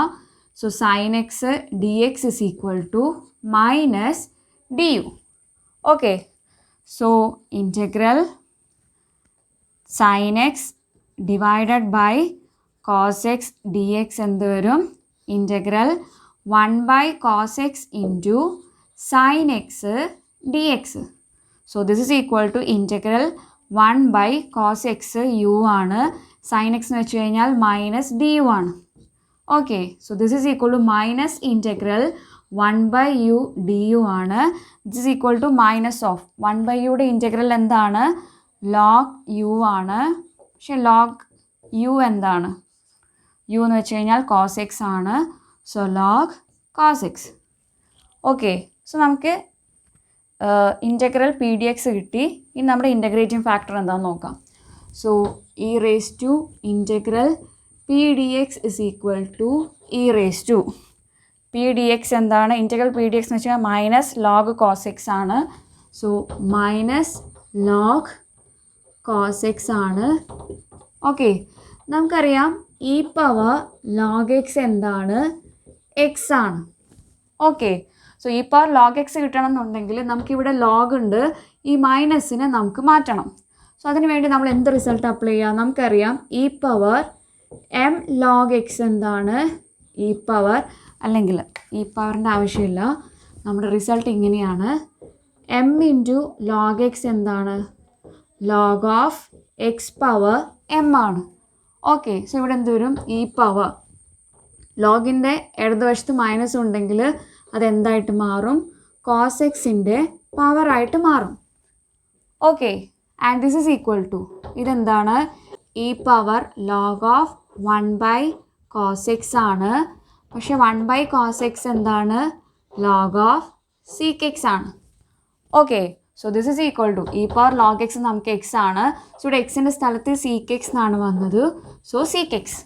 So sine x d x is equal to minus d u. Okay, so integral sine x divided by cos x d x എന്ത് വരും? Integral 1 by cos x into sin x dx. So this is equal to integral 1 by cos x u ആണ്, sin x എന്ന് വെച്ച് കഴിഞ്ഞാൽ minus d u ആണ്. Okay, so this is equal to minus integral 1 by u du ആണ്. This is equal to minus of 1 by യുടെ integral എന്താണ്? log u ആണ്. പക്ഷേ log u എന്താണ്? u എന്ന് വെച്ച് കഴിഞ്ഞാൽ cos x ആണ്. So log cos x. Okay, so നമുക്ക് ഇൻറ്റഗ്രൽ പി ഡി എക്സ് കിട്ടി. ഇനി നമ്മുടെ ഇൻറ്റഗ്രേറ്റിംഗ് ഫാക്ടർ എന്താണെന്ന് നോക്കാം. So E raise to integral P D x is equal to e raise to p D x എന്താണ്? Integral P D x എന്ന് വെച്ചാൽ minus log cos x ആണ്. So minus log cos x ആണ്. Okay, നമുക്കറിയാം e power log x എന്താണ്? X ആണ്. Okay, so e power log X കിട്ടണം എന്നുണ്ടെങ്കിൽ നമുക്കിവിടെ ലോഗ് ഉണ്ട്, ഈ മൈനസിനെ നമുക്ക് മാറ്റണം. സോ അതിന് വേണ്ടി നമ്മൾ എന്ത് റിസൾട്ട് അപ്ലൈ ചെയ്യുക? നമുക്കറിയാം e power M log x എന്താണ്? ഇ പവർ, അല്ലെങ്കിൽ ഇ പവറിൻ്റെ ആവശ്യമില്ല, നമ്മുടെ റിസൾട്ട് ഇങ്ങനെയാണ്. എം ഇൻറ്റു ലോഗ് എക്സ് എന്താണ്? Log of X power M ആണ്. ഓക്കെ, സോ ഇവിടെ എന്ത് വരും? ഇ പവർ ലോഗിൻ്റെ ഇടതുവശത്ത് മൈനസ് ഉണ്ടെങ്കിൽ അതെന്തായിട്ട് മാറും? കോസ് എക്സിൻ്റെ പവറായിട്ട് മാറും. Okay, and this is equal to ഇതെന്താണ്? E power log of 1 by cos x ആണ്. പക്ഷേ 1 by കോസ് എക്സ് എന്താണ്? ലോഗ് ഓഫ് സീക്ക് എക്സ് ആണ്. Okay, so this is equal to e power log x നമുക്ക് x ആണ്. So ഇവിടെ എക്സിൻ്റെ സ്ഥലത്ത് സീക്ക് എക്സ് എന്നാണ് വന്നത്. So sec X.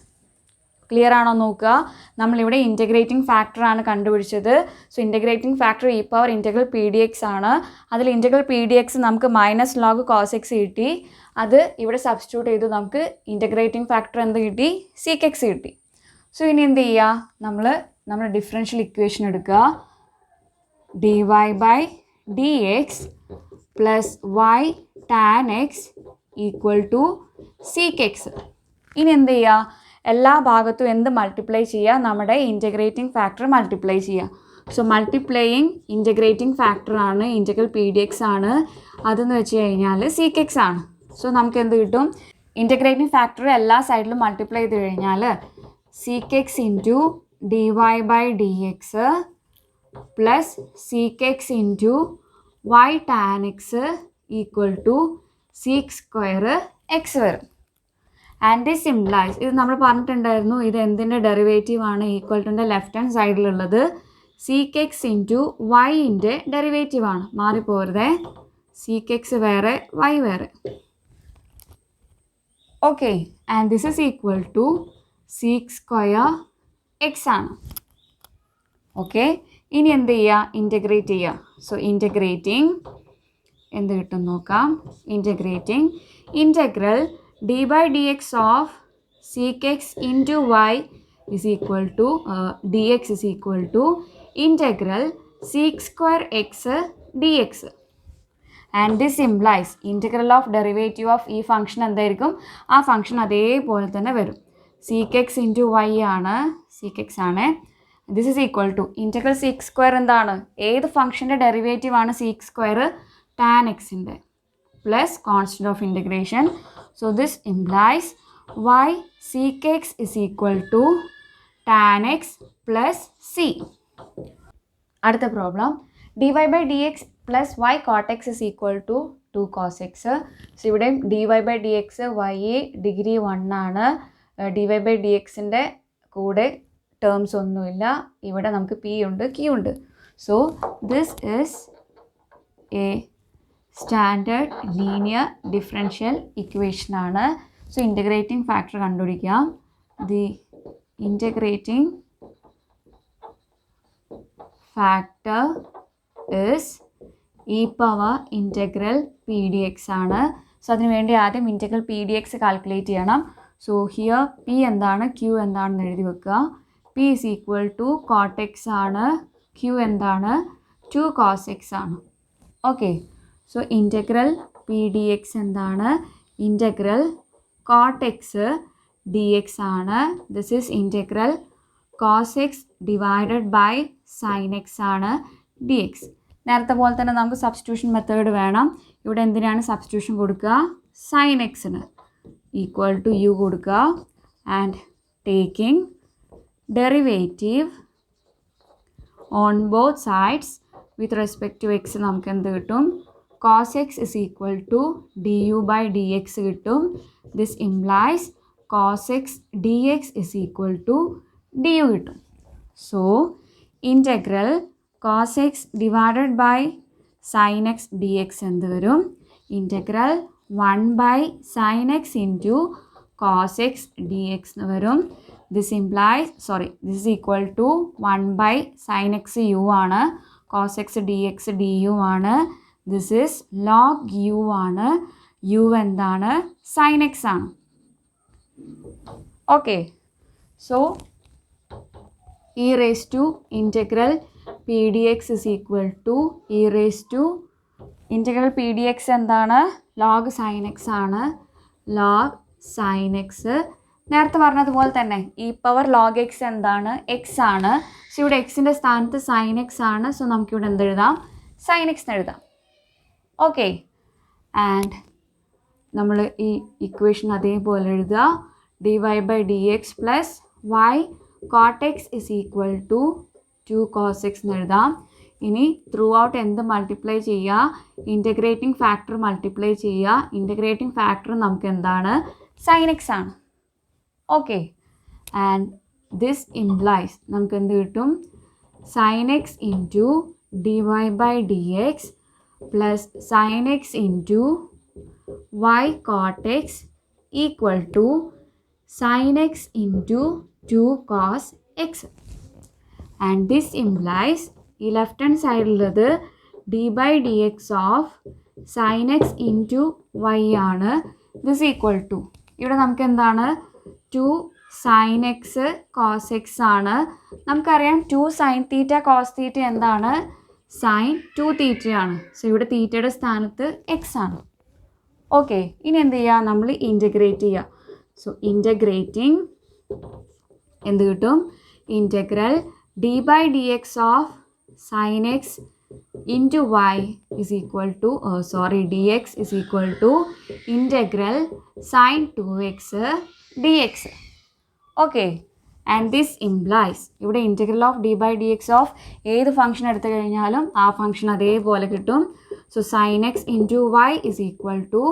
ക്ലിയർ ആണോ നോക്കുക? നമ്മളിവിടെ ഇൻറ്റഗ്രേറ്റിംഗ് ഫാക്ടറാണ് കണ്ടുപിടിച്ചത്. So integrating factor E power integral P D X ആണ്. അതിൽ ഇൻറ്റഗ്രൽ പി ഡി എക്സ് നമുക്ക് മൈനസ് ലോഗ് കോസ് എക്സ് കിട്ടി. അത് ഇവിടെ സബ്സ്റ്റിറ്റ്യൂട്ട് ചെയ്തു നമുക്ക് ഇൻറ്റഗ്രേറ്റിംഗ് ഫാക്ടർ എന്ത് കിട്ടി? സീക്ക് എക്സ് കിട്ടി. സോ ഇനി എന്ത് ചെയ്യുക? നമ്മൾ ഡിഫറൻഷ്യൽ ഇക്വേഷൻ എടുക്കുക. D y by d x plus y tan x equal to sec x. ഇനി എന്ത് ചെയ്യുക? എല്ലാ ഭാഗത്തും എന്ത് മൾട്ടിപ്ലൈ ചെയ്യുക? നമ്മുടെ ഇൻറ്റഗ്രേറ്റിംഗ് ഫാക്ടർ മൾട്ടിപ്ലൈ ചെയ്യുക. സോ മൾട്ടിപ്ലൈയിങ് ഇൻറ്റഗ്രേറ്റിംഗ് ഫാക്ടറാണ് ഇൻറ്റഗ്രൽ പി ഡി എക്സ് ആണ്. അതെന്ന് വെച്ച് കഴിഞ്ഞാൽ സീക്ക് എക്സ് ആണ്. സോ നമുക്ക് എന്ത് കിട്ടും? ഇൻറ്റഗ്രേറ്റിംഗ് ഫാക്ടർ എല്ലാ സൈഡിലും മൾട്ടിപ്ലൈ ചെയ്ത് കഴിഞ്ഞാൽ sec x into d y by d x plus sec x into y tan x equal to sec square x വരും. ആൻഡ് ദിസ് ഇംപ്ലൈസ്, ഇത് നമ്മൾ പറഞ്ഞിട്ടുണ്ടായിരുന്നു, ഇത് എന്തിൻ്റെ ഡെറിവേറ്റീവ് ആണ്? ഈക്വൽ ടുൻ്റെ ലെഫ്റ്റ് ഹാൻഡ് സൈഡിലുള്ളത് സീക്ക് എക്സ് ഇൻറ്റു വൈൻ്റെ ഡെറിവേറ്റീവ് ആണ്. മാറിപ്പോരുതേ, സീക്ക് എക്സ് വേറെ വൈ വേറെ. Okay, and this is equal to sec square x ആണ്. ഓക്കെ, ഇനി എന്ത് ചെയ്യുക? ഇൻറ്റഗ്രേറ്റ് ചെയ്യുക. സോ ഇൻറ്റഗ്രേറ്റിംഗ് എന്ത് കിട്ടും നോക്കാം. Integrating integral d by dx of sec x into y is equal to dx is equal to integral sec square x dx. And this implies integral of derivative of ഈ function എന്തായിരിക്കും? ആ function അതേപോലെ തന്നെ വരും. sec x into y ആണ്, sec x ആണ്. This is equal to integral sec square എന്താണ്? ഏത് ഫംഗ്ഷൻ്റെ ഡെറിവേറ്റീവ് ആണ് സീക്ക് സ്ക്വയർ? ടാൻ എക്സിൻ്റെ plus constant of integration. So this implies y sec x is equal to tan x plus c. അടുത്ത problem dy by dx plus y cot x is equal to 2 cos x. So ഇവിടെ dy by dx y degree 1 ആണ്. dy by dxൻ്റെ കൂടെ terms ഒന്നുമില്ല. ഇവിടെ നമുക്ക് p ഉണ്ട്, q ഉണ്ട്. So this is a standard linear differential equation ആണ്. So integrating factor കണ്ടുപിടിക്കാം. The integrating factor is e power integral P D X ആണ്. സോ അതിന് വേണ്ടി ആദ്യം integral P D x calculate ചെയ്യണം. സോ ഹിയർ പി എന്താണ്, q എന്താണെന്ന് എഴുതി വെക്കുക. P is equal to cot x ആണ്, ക്യൂ എന്താണ്, 2 cos x ആണ്. Okay, so integral P D x എന്താണ്? Integral cot x d X ആണ്. This is integral cos x divided by sine x ആണ് ഡി എക്സ്. നേരത്തെ പോലെ തന്നെ നമുക്ക് സബ്സ്റ്റിറ്റ്യൂഷൻ മെത്തേഡ് വേണം. ഇവിടെ എന്തിനാണ് സബ്സ്റ്റിറ്റ്യൂഷൻ കൊടുക്കുക? സൈൻ എക്സിന് ഈക്വൽ ടു യു കൊടുക്കുക. And taking derivative on both sides with respect to x നമുക്ക് എന്ത് കിട്ടും? Cos x is equal to d u by d x കിട്ടും. This implies cos x d x is equal to d u കിട്ടും. So integral cos x divided by sine x d x എന്ത് വരും? Integral 1 by sine x into cos x d x എന്ന് വരും. This is equal to 1 by sin x u ആണ്. cos x dx du ആണ്. This is log u ആണ്. u എന്താണ്? sin x ആണ്. Okay, so e raised to integral p dx is equal to e raised to integral p dx എന്താണ്? log sin x ആണ്. log sin x നേരത്തെ പറഞ്ഞതുപോലെ തന്നെ E power log x എന്താണ്? X ആണ്. So ഇവിടെ എക്സിൻ്റെ സ്ഥാനത്ത് സൈൻ എക്സ് ആണ്. സോ നമുക്കിവിടെ എന്തെഴുതാം? സൈൻ എക്സ് എന്ന് എഴുതാം. ഓക്കെ, ആൻഡ് നമ്മൾ ഈ ഇക്വേഷൻ അതേപോലെ എഴുതുക. D y by d x plus y cot x is equal to 2 cos x എന്ന് എഴുതാം. ഇനി ത്രൂ ഔട്ട് എന്ത് മൾട്ടിപ്ലൈ ചെയ്യുക? ഇൻറ്റഗ്രേറ്റിംഗ് ഫാക്ടർ മൾട്ടിപ്ലൈ ചെയ്യുക. ഇൻറ്റഗ്രേറ്റിംഗ് ഫാക്ടർ നമുക്ക് എന്താണ്? സൈൻ എക്സ് ആണ്. ഓക്കെ, ആൻഡ് ദിസ് ഇംപ്ലൈസ് നമുക്ക് എന്ത് കിട്ടും? Sine x into d y by d x plus sine x into y cot x equal to sine x into 2 cos x. And this implies ഈ left hand സൈഡിലുള്ളത് d by d x of sine x into y ആണ്. This equal to ഇവിടെ നമുക്ക് എന്താണ്? 2 sign X cos x ആണ്. നമുക്കറിയാം 2 sine theta cos theta എന്താണ്? Sign 2 തീറ്റയാണ്. സോ ഇവിടെ തീറ്റയുടെ സ്ഥാനത്ത് എക്സ് ആണ്. ഓക്കെ, ഇനി എന്ത് ചെയ്യുക? നമ്മൾ ഇൻറ്റഗ്രേറ്റ് ചെയ്യുക. സോ ഇൻറ്റഗ്രേറ്റിംഗ് എന്ത് കിട്ടും? Integral d by d x of sine x into y is equal to d x is equal to integral sine 2x dx. Okay, and this implies ഇവിടെ integral of d by d x of ഏത് function എടുത്തു കഴിഞ്ഞാലും ആ function അതേപോലെ കിട്ടും. So sine x into y is equal to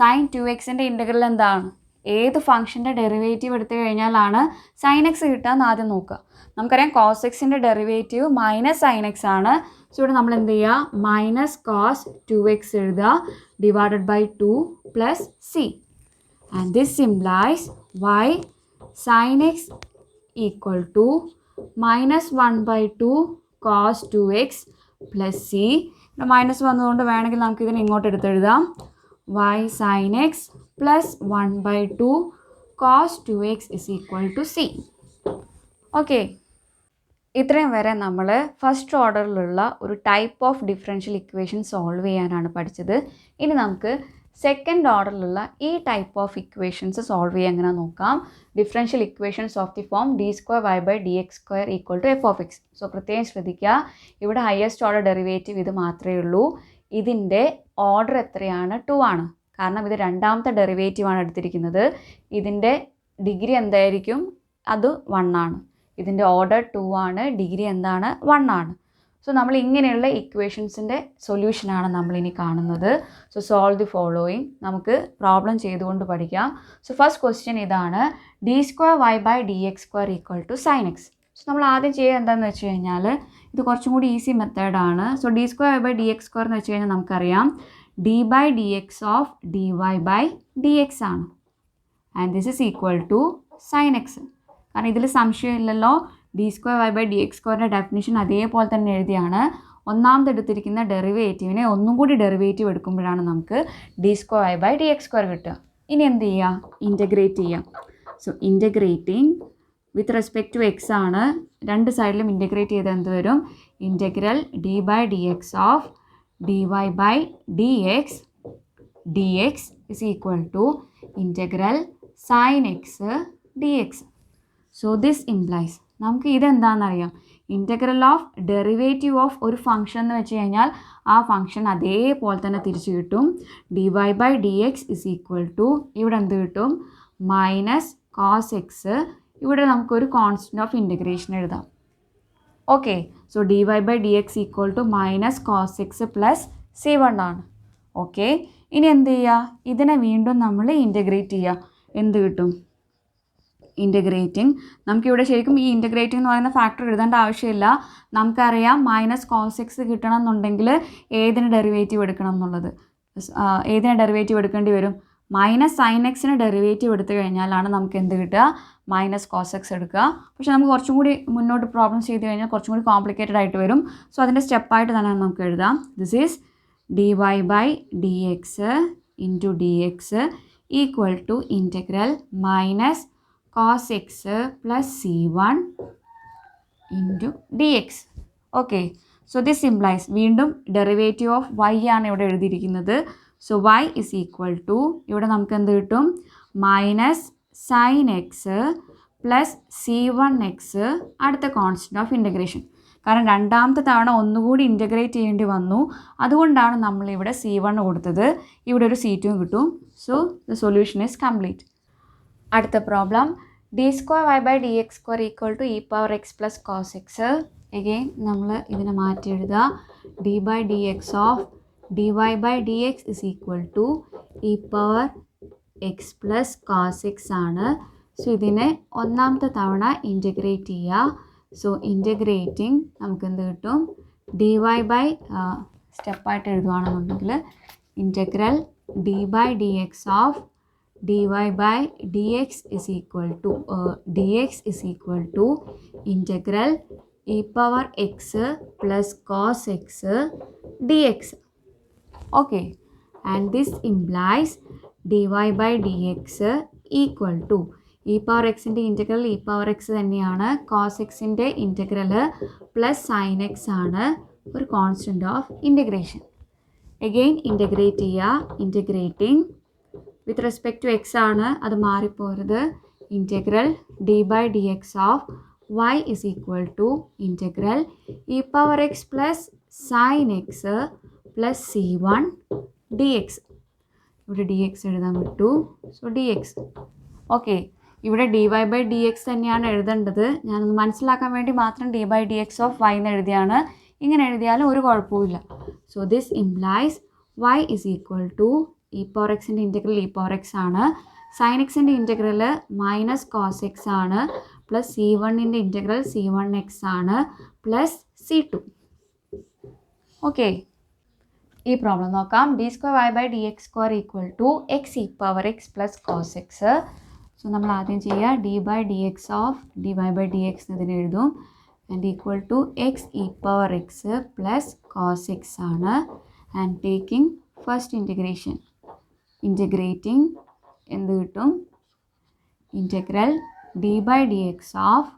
sine 2xൻ്റെ integral എന്താണ്? ഏത് ഫംഗ്ഷൻ്റെ ഡെറിവേറ്റീവ് എടുത്തു കഴിഞ്ഞാലാണ് സൈൻ എക്സ് കിട്ടുകയെന്ന് ആദ്യം നോക്കുക. നമുക്കറിയാം കോസ് എക്സിൻ്റെ ഡെറിവേറ്റീവ് മൈനസ് സൈൻ എക്സ് ആണ്. സോ ഇവിടെ നമ്മൾ എന്ത് ചെയ്യുക? മൈനസ് കോസ് 2x എഴുതുക divided by 2 plus c. And this implies y sin x equal to minus 1 by 2 cos 2x plus c. ഇവിടെ മൈനസ് വന്നതുകൊണ്ട് വേണമെങ്കിൽ നമുക്കിതിനെ ഇങ്ങോട്ട് എടുത്തെഴുതാം. y sin x plus 1 by 2 cos 2x is equal to c. Okay, ഇത്രയും വരെ നമ്മൾ first ഓർഡറിലുള്ള ഒരു type of differential equation solve ചെയ്യാനാണ് പഠിച്ചത്. ഇനി നമുക്ക് സെക്കൻഡ് ഓർഡറിലുള്ള ഈ ടൈപ്പ് ഓഫ് ഇക്വേഷൻസ് സോൾവ് ചെയ്യാൻ എങ്ങനെ നോക്കാം. Differential equations of the form d square y by d x square equal to f of x. So പ്രത്യേകം ശ്രദ്ധിക്കുക, ഇവിടെ ഹയസ്റ്റ് ഓർഡർ ഡെറിവേറ്റീവ് ഇത് മാത്രമേ ഉള്ളൂ. ഇതിൻ്റെ ഓർഡർ എത്രയാണ്? 2 ആണ്. കാരണം ഇത് രണ്ടാമത്തെ ഡെറിവേറ്റീവാണ് എടുത്തിരിക്കുന്നത്. ഇതിൻ്റെ ഡിഗ്രി എന്തായിരിക്കും? അത് 1 ആണ്. ഇതിൻ്റെ ഓർഡർ 2 ആണ്. ഡിഗ്രി എന്താണ്? 1 ആണ്. സോ നമ്മൾ ഇങ്ങനെയുള്ള ഇക്വേഷൻസിൻ്റെ സൊല്യൂഷനാണ് നമ്മളിനി കാണുന്നത്. So solve the following. നമുക്ക് പ്രോബ്ലം ചെയ്തുകൊണ്ട് പഠിക്കാം. സോ ഫസ്റ്റ് ക്വസ്റ്റ്യൻ ഇതാണ്. D square y by d x square equal to sine x. So നമ്മൾ ആദ്യം ചെയ്യുക എന്താണെന്ന് വെച്ച് കഴിഞ്ഞാൽ ഇത് കുറച്ചും കൂടി ഈസി മെത്തേഡാണ്. So d square y by d x square എന്ന് വെച്ച് കഴിഞ്ഞാൽ നമുക്കറിയാം d by d x of d y by d X ആണ്. And this is equal to sine x. കാരണം ഇതിൽ സംശയമില്ലല്ലോ, d square y by d x സ്ക്വയറിൻ്റെ definition അതേപോലെ തന്നെ എഴുതിയാണ്. ഒന്നാമത് എടുത്തിരിക്കുന്ന ഡെറിവേറ്റീവിനെ ഒന്നും കൂടി ഡെറിവേറ്റീവ് എടുക്കുമ്പോഴാണ് നമുക്ക് d square y by d x square കിട്ടുക. ഇനി എന്ത് ചെയ്യുക? ഇൻറ്റഗ്രേറ്റ് ചെയ്യാം. So integrating with respect to x ആണ്. രണ്ട് സൈഡിലും ഇൻറ്റഗ്രേറ്റ് ചെയ്ത് എന്ത് വരും? Integral d by d x of d y by d x d x is equal to integral sine x d x. So this implies നമുക്ക് ഇതെന്താണെന്നറിയാം. Integral of derivative of ഒരു function എന്ന് വെച്ച് കഴിഞ്ഞാൽ ആ ഫംഗ്ഷൻ അതേപോലെ തന്നെ തിരിച്ച് കിട്ടും. dy/dx ഇസ് ഈക്വൽ ടു ഇവിടെ എന്ത് കിട്ടും, മൈനസ് കോസ് എക്സ്. ഇവിടെ നമുക്കൊരു കോൺസ്റ്റൻറ്റ് ഓഫ് ഇൻ്റഗ്രേഷൻ എഴുതാം. Okay, so dy/dx equal to minus cos x plus c1 ആണ്. ഓക്കെ, ഇനി എന്ത് ചെയ്യുക, ഇതിനെ വീണ്ടും നമ്മൾ ഇൻ്റഗ്രേറ്റ് ചെയ്യുക. എന്ത് കിട്ടും, ഇൻ്റഗ്രേറ്റിംഗ്. നമുക്കിവിടെ ശരിക്കും ഈ ഇൻ്റഗ്രേറ്റിംഗ് എന്ന് പറയുന്ന ഫാക്ടർ എഴുതേണ്ട ആവശ്യമില്ല. നമുക്കറിയാം മൈനസ് കോസ് എക്സ് കിട്ടണം എന്നുണ്ടെങ്കിൽ ഏതിന് ഡെറിവേറ്റീവ് എടുക്കണം എന്നുള്ളത്. ഏതിന് ഡെറിവേറ്റീവ് എടുക്കേണ്ടി വരും, മൈനസ് സൈൻ എക്സിന് ഡെറിവേറ്റീവ് എടുത്തു കഴിഞ്ഞാലാണ് നമുക്ക് എന്ത് കിട്ടുക, മൈനസ് കോസ് എക്സ് എടുക്കുക. പക്ഷേ നമുക്ക് കുറച്ചും കൂടി മുന്നോട്ട് പ്രോബ്ലംസ് ചെയ്ത് കഴിഞ്ഞാൽ കുറച്ചും കൂടി കോംപ്ലിക്കേറ്റഡ് ആയിട്ട് വരും. സോ അതിൻ്റെ സ്റ്റെപ്പായിട്ട് തന്നെ നമുക്ക് എഴുതാം. This is dy/dx into dx equal to integral minus cos x plus c1 into dx. Okay, so this implies വീണ്ടും ഡെറിവേറ്റീവ് ഓഫ് y ആണ് ഇവിടെ എഴുതിയിരിക്കുന്നത്. So y is equal to ഇവിടെ നമുക്ക് എന്ത് കിട്ടും, minus sine x plus c1x അടുത്ത constant of integration. കാരണം രണ്ടാമത്തെ തവണ ഒന്നുകൂടി ഇൻ്റഗ്രേറ്റ് ചെയ്യേണ്ടി വന്നു, അതുകൊണ്ടാണ് നമ്മളിവിടെ c1 കൊടുത്തത്. ഇവിടെ ഒരു c2 കിട്ടും. So the solution is complete. അടുത്ത problem d²y/dx² equal to e⁻x plus cos x. Again നമ്മൾ ഇതിനെ മാറ്റി എഴുതുക. d/dx of dy/dx is equal to e⁻x plus cos x ആണ്. സോ ഇതിനെ ഒന്നാമത്തെ തവണ ഇൻ്റഗ്രേറ്റ് ചെയ്യുക. സോ ഇൻ്റഗ്രേറ്റിംഗ് നമുക്ക് എന്ത് കിട്ടും, സ്റ്റെപ്പായിട്ട് എഴുതുകയാണെന്നുണ്ടെങ്കിൽ integral d/dx of dy/dx is equal to dx is equal to integral e⁻x plus cos x dx. Okay, and this implies dy/dx equal to e⁻xൻ്റെ ഇൻ്റഗ്രൽ e⁻x തന്നെയാണ്, cos xൻ്റെ ഇൻ്റഗ്രൽ പ്ലസ് സൈൻ എക്സ് ആണ്, ഒരു constant of integration. Again integrate ചെയ്യുക. Integrating with respect to x ആണ്, അത് മാറിപ്പോരുത്. Integral d/dx of y is equal to integral e⁻x plus sine x plus c1 dx. ഇവിടെ dx എഴുതാൻ വിട്ടു. So dx. ഓക്കെ, ഇവിടെ dy/dx തന്നെയാണ് എഴുതേണ്ടത്. ഞാനൊന്ന് മനസ്സിലാക്കാൻ വേണ്ടി മാത്രം d/dx ഓഫ് y എന്ന് എഴുതിയാണ്. ഇങ്ങനെ എഴുതിയാലും ഒരു കുഴപ്പമില്ല. So this implies y is equal to e⁻xൻ്റെ ഇൻ്റഗ്രൽ e⁻x ആണ്, സൈൻ എക്സിൻ്റെ ഇൻ്റഗ്രൽ മൈനസ് കോസ് എക്സ് ആണ്, പ്ലസ് c1ൻ്റെ ഇൻ്റഗ്രൽ c1x ആണ്, പ്ലസ് c2. ഓക്കെ, ഈ പ്രോബ്ലം നോക്കാം. d²y/dx² equal to x⁻x plus cos x. So നമ്മൾ ആദ്യം ചെയ്യുക d/dx ഓഫ് dy/dx എന്നതിന് എഴുതും. And equal to x⁻x plus cos x ആണ്. And taking first integration, integrating എന്ത് കിട്ടും, integral d/dx of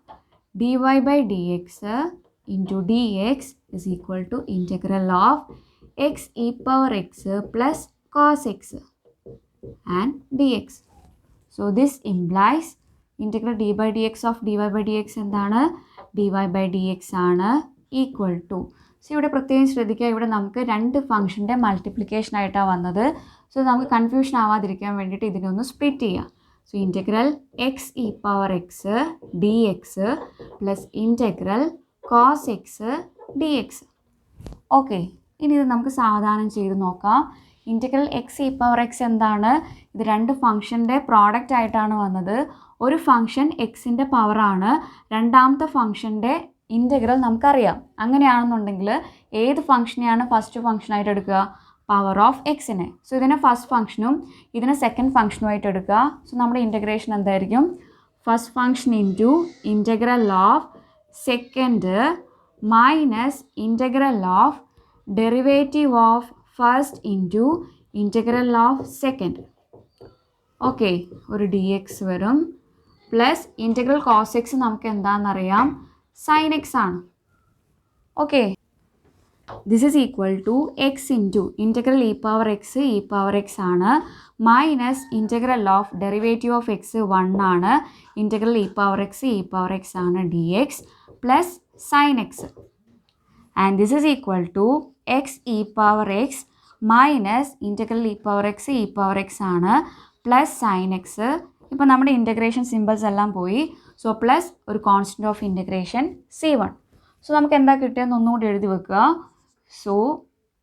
dy/dx into dx is equal to integral of x⁻x plus cos x and dx. So this implies integral d/dx of dy/dx എന്താണ്, dy/dx ആണ്, equal to. So ഇവിടെ പ്രത്യേകം ശ്രദ്ധിക്കുക, ഇവിടെ നമുക്ക് രണ്ട് ഫംഗ്ഷൻ്റെ മൾട്ടിപ്ലിക്കേഷൻ ആയിട്ടാണ് വന്നത്. സോ നമുക്ക് കൺഫ്യൂഷൻ ആവാതിരിക്കാൻ വേണ്ടിയിട്ട് ഇതിനൊന്ന് സ്പ്ലിറ്റ് ചെയ്യാം. So integral x⁻x dx plus integral cos x dx. Okay, ഇനി ഇത് നമുക്ക് സാവധാനം ചെയ്ത് നോക്കാം. ഇൻ്റഗ്രൽ x⁻x എന്താണ്, ഇത് രണ്ട് ഫംഗ്ഷൻ്റെ പ്രോഡക്റ്റ് ആയിട്ടാണ് വന്നത്. ഒരു ഫംഗ്ഷൻ എക്സിൻ്റെ പവറാണ്, രണ്ടാമത്തെ ഫംഗ്ഷൻ്റെ ഇൻ്റഗ്രൽ നമുക്കറിയാം. അങ്ങനെയാണെന്നുണ്ടെങ്കിൽ ഏത് ഫംഗ്ഷനെയാണ് ഫസ്റ്റ് ഫംഗ്ഷനായിട്ട് എടുക്കുക, പവർ ഓഫ് എക്സിനെ. സോ ഇതിനെ ഫസ്റ്റ് ഫംഗ്ഷനും ഇതിനെ സെക്കൻഡ് ഫംഗ്ഷനുമായിട്ട് എടുക്കുക. സോ നമ്മുടെ ഇൻ്റഗ്രേഷൻ എന്തായിരിക്കും, first function into integral of second minus integral of derivative of first into integral of second. Okay, ഒരു dx വരും, പ്ലസ് ഇൻ്റഗ്രൽ കോസ് എക്സ് നമുക്ക് എന്താണെന്നറിയാം, സൈൻ എക്സ് ആണ്. Okay, this is equal to x into integral e power x ആണ്, minus integral of derivative of x 1 ആണ്, integral e power x ആണ് d x plus sine x. And this is equal to x e power x minus integral e power x ആണ് plus sine x. ഇപ്പോൾ നമ്മുടെ integration symbols എല്ലാം പോയി. So plus ഒരു constant of integration C1. So നമുക്ക് എന്താ കിട്ടിയെന്ന് ഒന്നുകൂടി എഴുതി വെക്കുക. സോ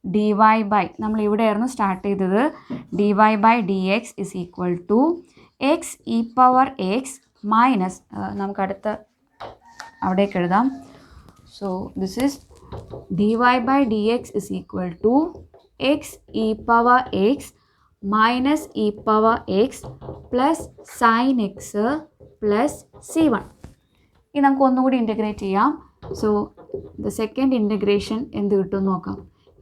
ഡി വൈ ബൈ നമ്മൾ ഇവിടെയായിരുന്നു സ്റ്റാർട്ട് ചെയ്തത്, d y by d x is equal to x e power x minus നമുക്ക് അടുത്ത അവിടേക്ക് എഴുതാം. So this is d y by d x is equal to x e power x minus e power x plus sine x plus C1. ഇനി നമുക്ക് ഒന്നുകൂടി integrate ചെയ്യാം. So the second integration എന്ത് കിട്ടും നോക്കാം.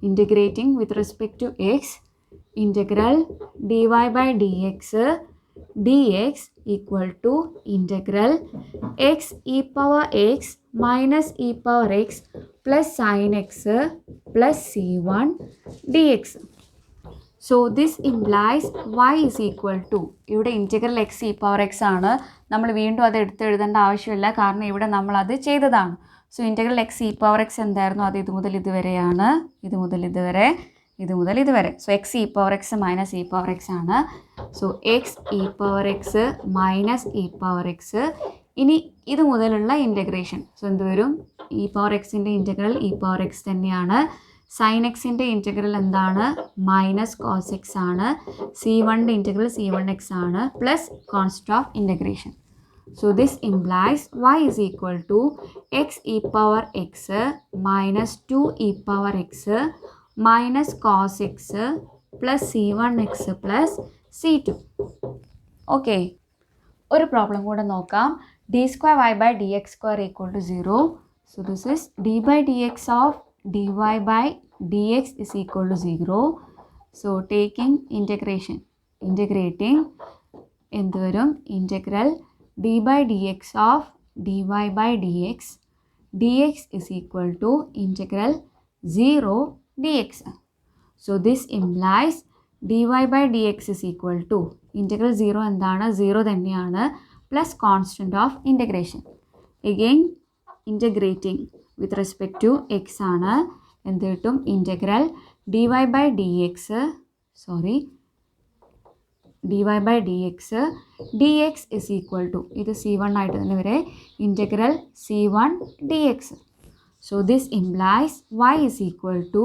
Integrating with respect to x, integral d y by d x d x equal to integral x e power x minus e power x plus sine x plus C1 d x. So this implies y is equal to, ഇവിടെ integral x e power x ആണ്, നമ്മൾ വീണ്ടും അത് എടുത്തെഴുതേണ്ട ആവശ്യമില്ല കാരണം ഇവിടെ നമ്മളത് ചെയ്തതാണ്. So integral x e power X എന്തായിരുന്നു, അത് ഇത് മുതൽ ഇതുവരെയാണ്, ഇത് മുതൽ ഇതുവരെ, ഇത് മുതൽ ഇതുവരെ. So x e power x minus e power x ആണ്. So x e power x minus e power x. ഇനി ഇത് മുതലുള്ള ഇൻറ്റഗ്രേഷൻ, സോ എന്ത് വരും, ഇ പവർ എക്സിൻ്റെ ഇൻറ്റഗ്രൽ ഇ പവർ എക്സ് തന്നെയാണ്, സൈൻ എക്സിൻ്റെ ഇൻറ്റഗ്രൽ എന്താണ്, മൈനസ് കോസ് എക്സ് ആണ്, C1ൻ്റെ ഇൻറ്റഗ്രൽ C1 എക്സ് ആണ് plus constant of integration. So this implies y is equal to x e power x minus 2 e power x minus cos x plus C1x plus C2. Okay. ഒരു problem കൂടെ നോക്കാം. d square y by dx square equal to 0. So this is d by dx of dy by dx is equal to 0. So taking integration, integrating എന്ത് വരും, integral d by dx of dy by dx is equal to integral 0 dx. So this implies dy by dx is equal to integral 0 എന്താണ്, 0 തന്നെയാണ് plus constant of integration. Again integrating with respect to x ആണ്, എന്ത് കിട്ടും, integral dy by dx, dy by dx dx is equal to, ഇത് C1 ആയിട്ട് തന്നെ വരെ, integral C1 dx. So this implies y is equal to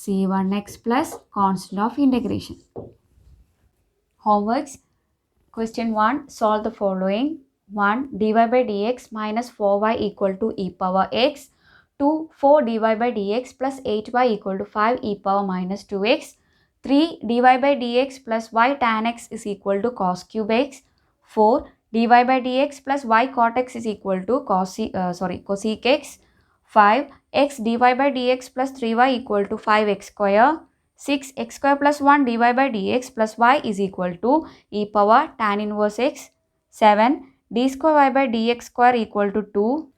C1x plus constant of integration. Homeworks. Question 1. Solve the following. 1. dy by dx minus 4y equal to e power x. 2. 4 dy by dx plus 8y equal to 5 e power minus 2x. 3. dy by dx plus y tan x is equal to cos cube x. 4. dy by dx plus y cot x is equal to cosec x. 5. x dy by dx plus 3y equal to 5x square. 6. x square plus 1 dy by dx plus y is equal to e power tan inverse x. 7. d square y by dx square equal to 2.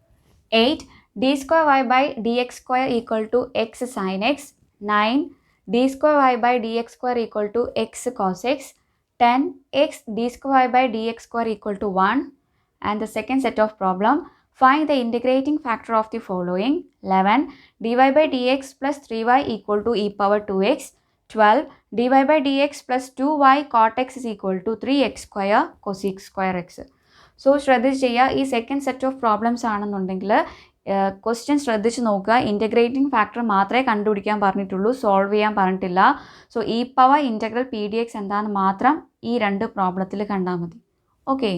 8. d square y by dx square equal to x sin x. 9. d square y by dx square equal to x cos x. 10. x d square y by dx square equal to 1. And the second set of problem, find the integrating factor of the following. 11. dy by dx plus 3y equal to e power 2x. 12. dy by dx plus 2y cot x is equal to 3x square cosec square x. So ശ്രദ്ധിച്ച് ചെയ്യുക, ഈ second set of problems ആണെന്നുണ്ടെങ്കിൽ question ശ്രദ്ധിച്ച് നോക്കുക. Integrating factor മാത്രമേ കണ്ടുപിടിക്കാൻ പറഞ്ഞിട്ടുള്ളൂ, solve ചെയ്യാൻ പറഞ്ഞിട്ടില്ല. So e power integral P D X എന്താണെന്ന് മാത്രം ഈ രണ്ട് പ്രോബ്ലത്തിൽ കണ്ടാൽ മതി. ഓക്കെ.